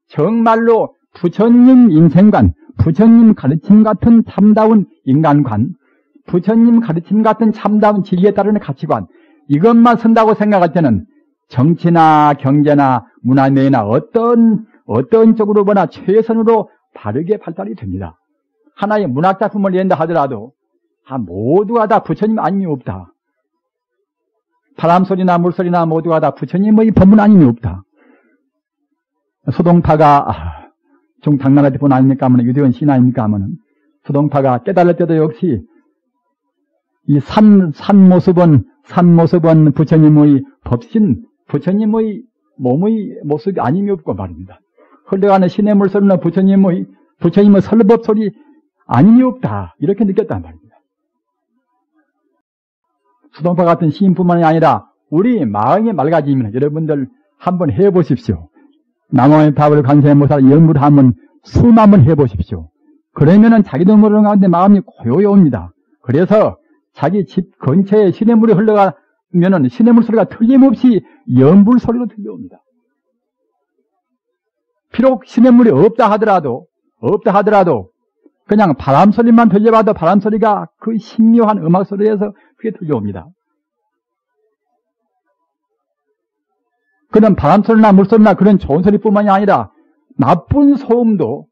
정말로 부처님 인생관, 부처님 가르침 같은 참다운 인간관, 부처님 가르침 같은 참다운 진리에 따르는 가치관, 이것만 쓴다고 생각할 때는 정치나 경제나 문화매나 어떤 쪽으로 보나 최선으로 바르게 발달이 됩니다. 하나의 문학작품을 낸다 하더라도 모두가 다 부처님 아님이 없다. 바람소리나 물소리나 모두가 다 부처님의 법문 아님이 없다. 소동파가 중당나라 분 아닙니까 하면 유대원 신 아닙니까 하면은 소동파가 깨달을 때도 역시 이 산 모습은 부처님의 법신, 부처님의 몸의 모습이 아님이 없고 말입니다. 흘러가는 신의 물소리나 부처님의 설법 소리 아님이 없다. 이렇게 느꼈단 말입니다. 수동파 같은 시인뿐만이 아니라 우리 마음의 맑아짐이나 여러분들 한번 해보십시오. 남원의 답을 관세음보살 연구를 한번 수만 한번 해보십시오. 그러면은 자기도 모르는 가운데 마음이 고요히 옵니다. 그래서 자기 집 근처에 시냇물이 흘러가면은 시냇물 소리가 틀림없이 연불 소리로 들려옵니다. 비록 시냇물이 없다 하더라도 그냥 바람 소리만 들려봐도 바람 소리가 그 신묘한 음악 소리에서 그게 들려옵니다. 그런 바람 소리나 물소리나 그런 좋은 소리뿐만이 아니라 나쁜 소음도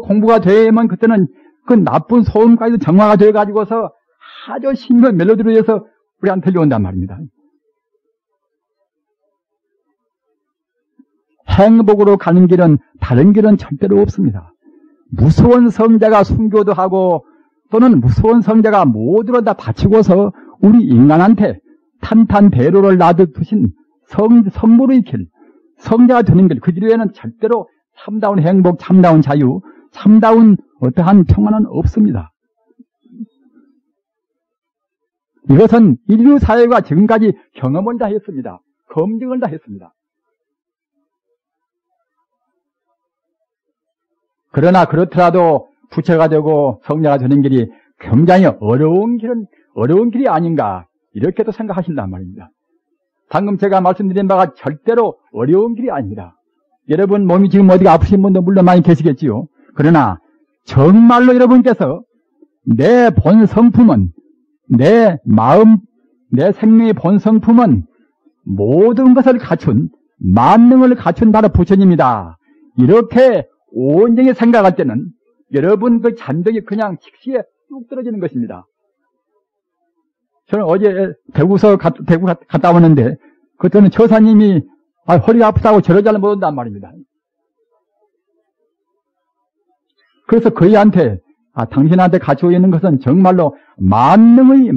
공부가 되면 그때는 그 나쁜 소음까지도 정화가 되어가지고서 아주 신묘한 멜로디로 해서 우리한테 들려온단 말입니다. 행복으로 가는 길은 다른 길은 절대로 없습니다. 무서운 성자가 순교도 하고 또는 무서운 성자가 모두를 다 바치고서 우리 인간한테 탄탄대로를 놔두신 선물의 길, 성자가 되는 길, 그 길에는 절대로 참다운 행복, 참다운 자유, 참다운 어떠한 평안은 없습니다. 이것은 인류 사회가 지금까지 경험을 다 했습니다. 검증을 다 했습니다. 그러나 그렇더라도 부처가 되고 성자가 되는 길이 굉장히 어려운 길이 아닌가 이렇게도 생각하신단 말입니다. 방금 제가 말씀드린 바가 절대로 어려운 길이 아닙니다. 여러분 몸이 지금 어디가 아프신 분도 물론 많이 계시겠지요. 그러나 정말로 여러분께서 내 본성품은 내 마음, 내 생명의 본성품은 모든 것을 갖춘 만능을 갖춘 바로 부처님이다. 이렇게 온전히 생각할 때는 여러분 그 잠정이 그냥 즉시에 뚝 떨어지는 것입니다. 저는 어제 대구 갔다 오는데 그때는 처사님이 허리가 아프다고 절을 잘 못 온단 말입니다. 그래서 그이한테 당신한테 갖추고 있는 것은 정말로 만능의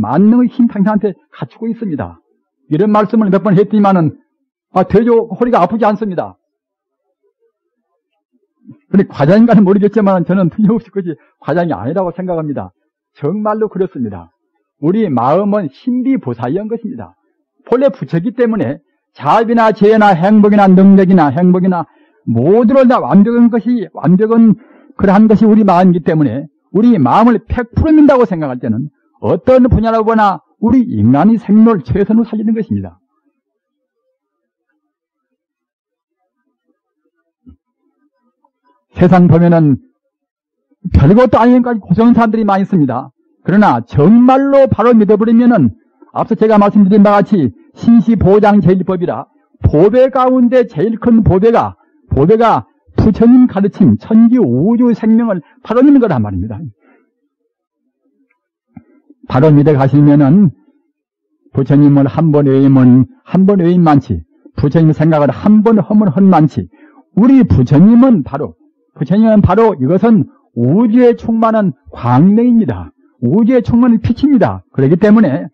힘 당신한테 갖추고 있습니다. 이런 말씀을 몇 번 했더니만은 되죠. 허리가 아프지 않습니다. 근데 과장인가는 모르겠지만 저는 틀림없이 그것이 과장이 아니라고 생각합니다. 정말로 그렇습니다. 우리 마음은 신비보살이한 것입니다. 본래 부처이기 때문에 자비나 재나 행복이나 능력이나 모두를 다 완벽한 그러한 것이 우리 마음이기 때문에 우리 마음을 100% 민다고 생각할 때는 어떤 분야라고 보나 우리 인간의 생로를 최선으로 살리는 것입니다. 세상 보면은 별것도 아닌 것까지 고생하는 사람들이 많이 있습니다. 그러나 정말로 바로 믿어버리면은 앞서 제가 말씀드린 바와 같이 신시보장제일법이라 보배 가운데 제일 큰 보배가 부처님 가르침 천지 우주 생명을 바로 믿는 거란 말입니다. 바로 믿어 가시면은 부처님을 한 번 외우면 한 번 외인 많지, 부처님 생각을 한 번 하면 헌 많지. 우리 부처님은 바로 이것은 우주에 충만한 광명입니다. 우주에 충만한 빛입니다. 그렇기 때문에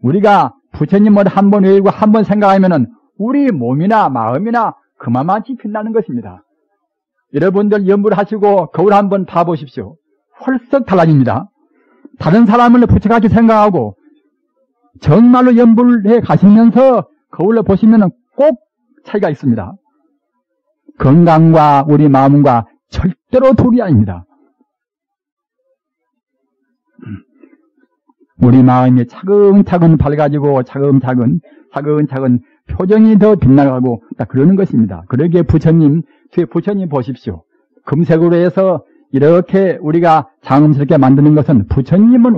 우리가 부처님을 한 번 외우고 한 번 생각하면은 우리 몸이나 마음이나 그만만치 빛나는 것입니다. 여러분들 연불 하시고 거울 한번 봐보십시오. 헐썩 달라집니다. 다른 사람을 부처같이 생각하고 정말로 연불해 가시면서 거울로 보시면은 꼭 차이가 있습니다. 건강과 우리 마음과 절대로 둘이 아닙니다. 우리 마음이 차근차근 밝아지고 차근차근 표정이 더 빛나가고 그러는 것입니다. 그러기에 부처님 보십시오. 금색으로 해서 이렇게 우리가 장음스럽게 만드는 것은 부처님은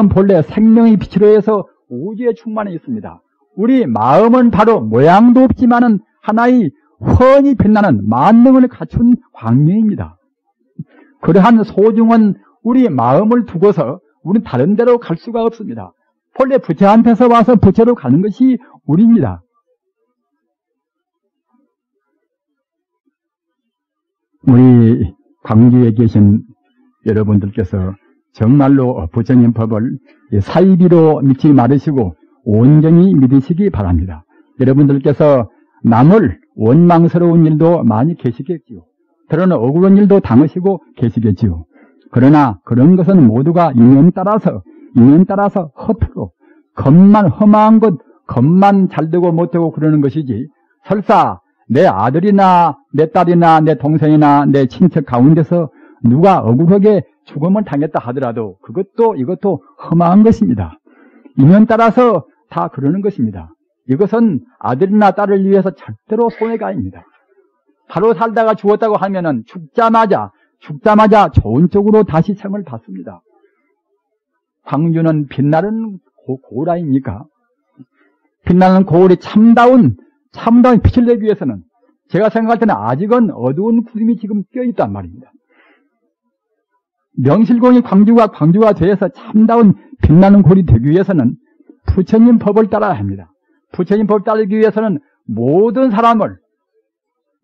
본래 생명의 빛으로 해서 우주에 충만해 있습니다. 우리 마음은 바로 모양도 없지만은 하나의 훤히 빛나는 만능을 갖춘 광명입니다. 그러한 소중한 우리 마음을 두고서 우리는 다른 데로 갈 수가 없습니다. 본래 부처한테서 와서 부처로 가는 것이 우리입니다. 우리 광주에 계신 여러분들께서 정말로 부처님 법을 사이비로 믿지 말으시고 온전히 믿으시기 바랍니다. 여러분들께서 남을 원망스러운 일도 많이 계시겠지요. 때로는 억울한 일도 당하시고 계시겠지요. 그러나 그런 것은 모두가 인연 따라서 허투루 험한 것, 겉만 잘되고 못되고 그러는 것이지, 설사 내 아들이나 내 딸이나 내 동생이나 내 친척 가운데서 누가 억울하게 죽음을 당했다 하더라도 이것도 험한 것입니다. 인연 따라서 다 그러는 것입니다. 이것은 아들이나 딸을 위해서 절대로 손해가 아닙니다. 바로 살다가 죽었다고 하면은 죽자마자 좋은 쪽으로 다시 생을 받습니다. 광주는 빛나는 고을 아닙니까? 빛나는 고을이 참다운 빛을 내기 위해서는 제가 생각할 때는 아직은 어두운 구름이 지금 껴있단 말입니다. 명실공히 광주가 되어서 참다운 빛나는 고을이 되기 위해서는 부처님 법을 따라야 합니다. 부처님 법을 따르기 위해서는 모든 사람을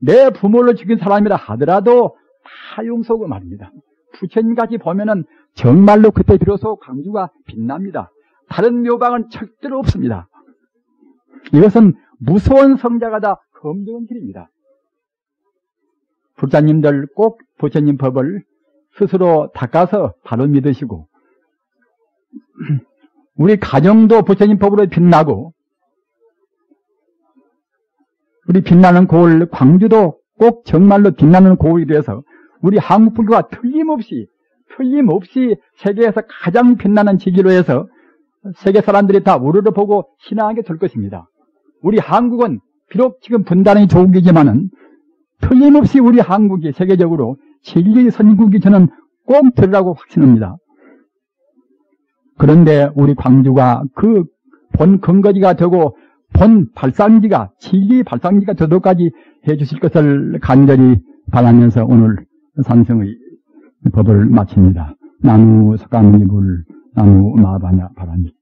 내 부모를 죽인 사람이라 하더라도 다 용서하고 말입니다. 부처님같이 보면은 정말로 그때 비로소 광주가 빛납니다. 다른 묘방은 절대로 없습니다. 이것은 무서운 성자가 다 검증한 길입니다. 불자님들 꼭 부처님 법을 스스로 닦아서 바로 믿으시고, 우리 가정도 부처님 법으로 빛나고, 우리 빛나는 고을 광주도 꼭 정말로 빛나는 고을이 돼서 우리 한국 불교가 틀림없이 세계에서 가장 빛나는 지기로 해서 세계 사람들이 다 우러러 보고 신앙하게 될 것입니다. 우리 한국은 비록 지금 분단의 조국이지만은 틀림없이 우리 한국이 세계적으로 진리의 선진국이 저는 꼭 되리라고 확신합니다. 그런데 우리 광주가 그 본 근거지가 되고 본 발상지가, 진리의 발상지가 되도록까지 해주실 것을 간절히 바라면서 오늘 산성의 법을 마칩니다. 나무 석가모니불 나무 마바냐 바라니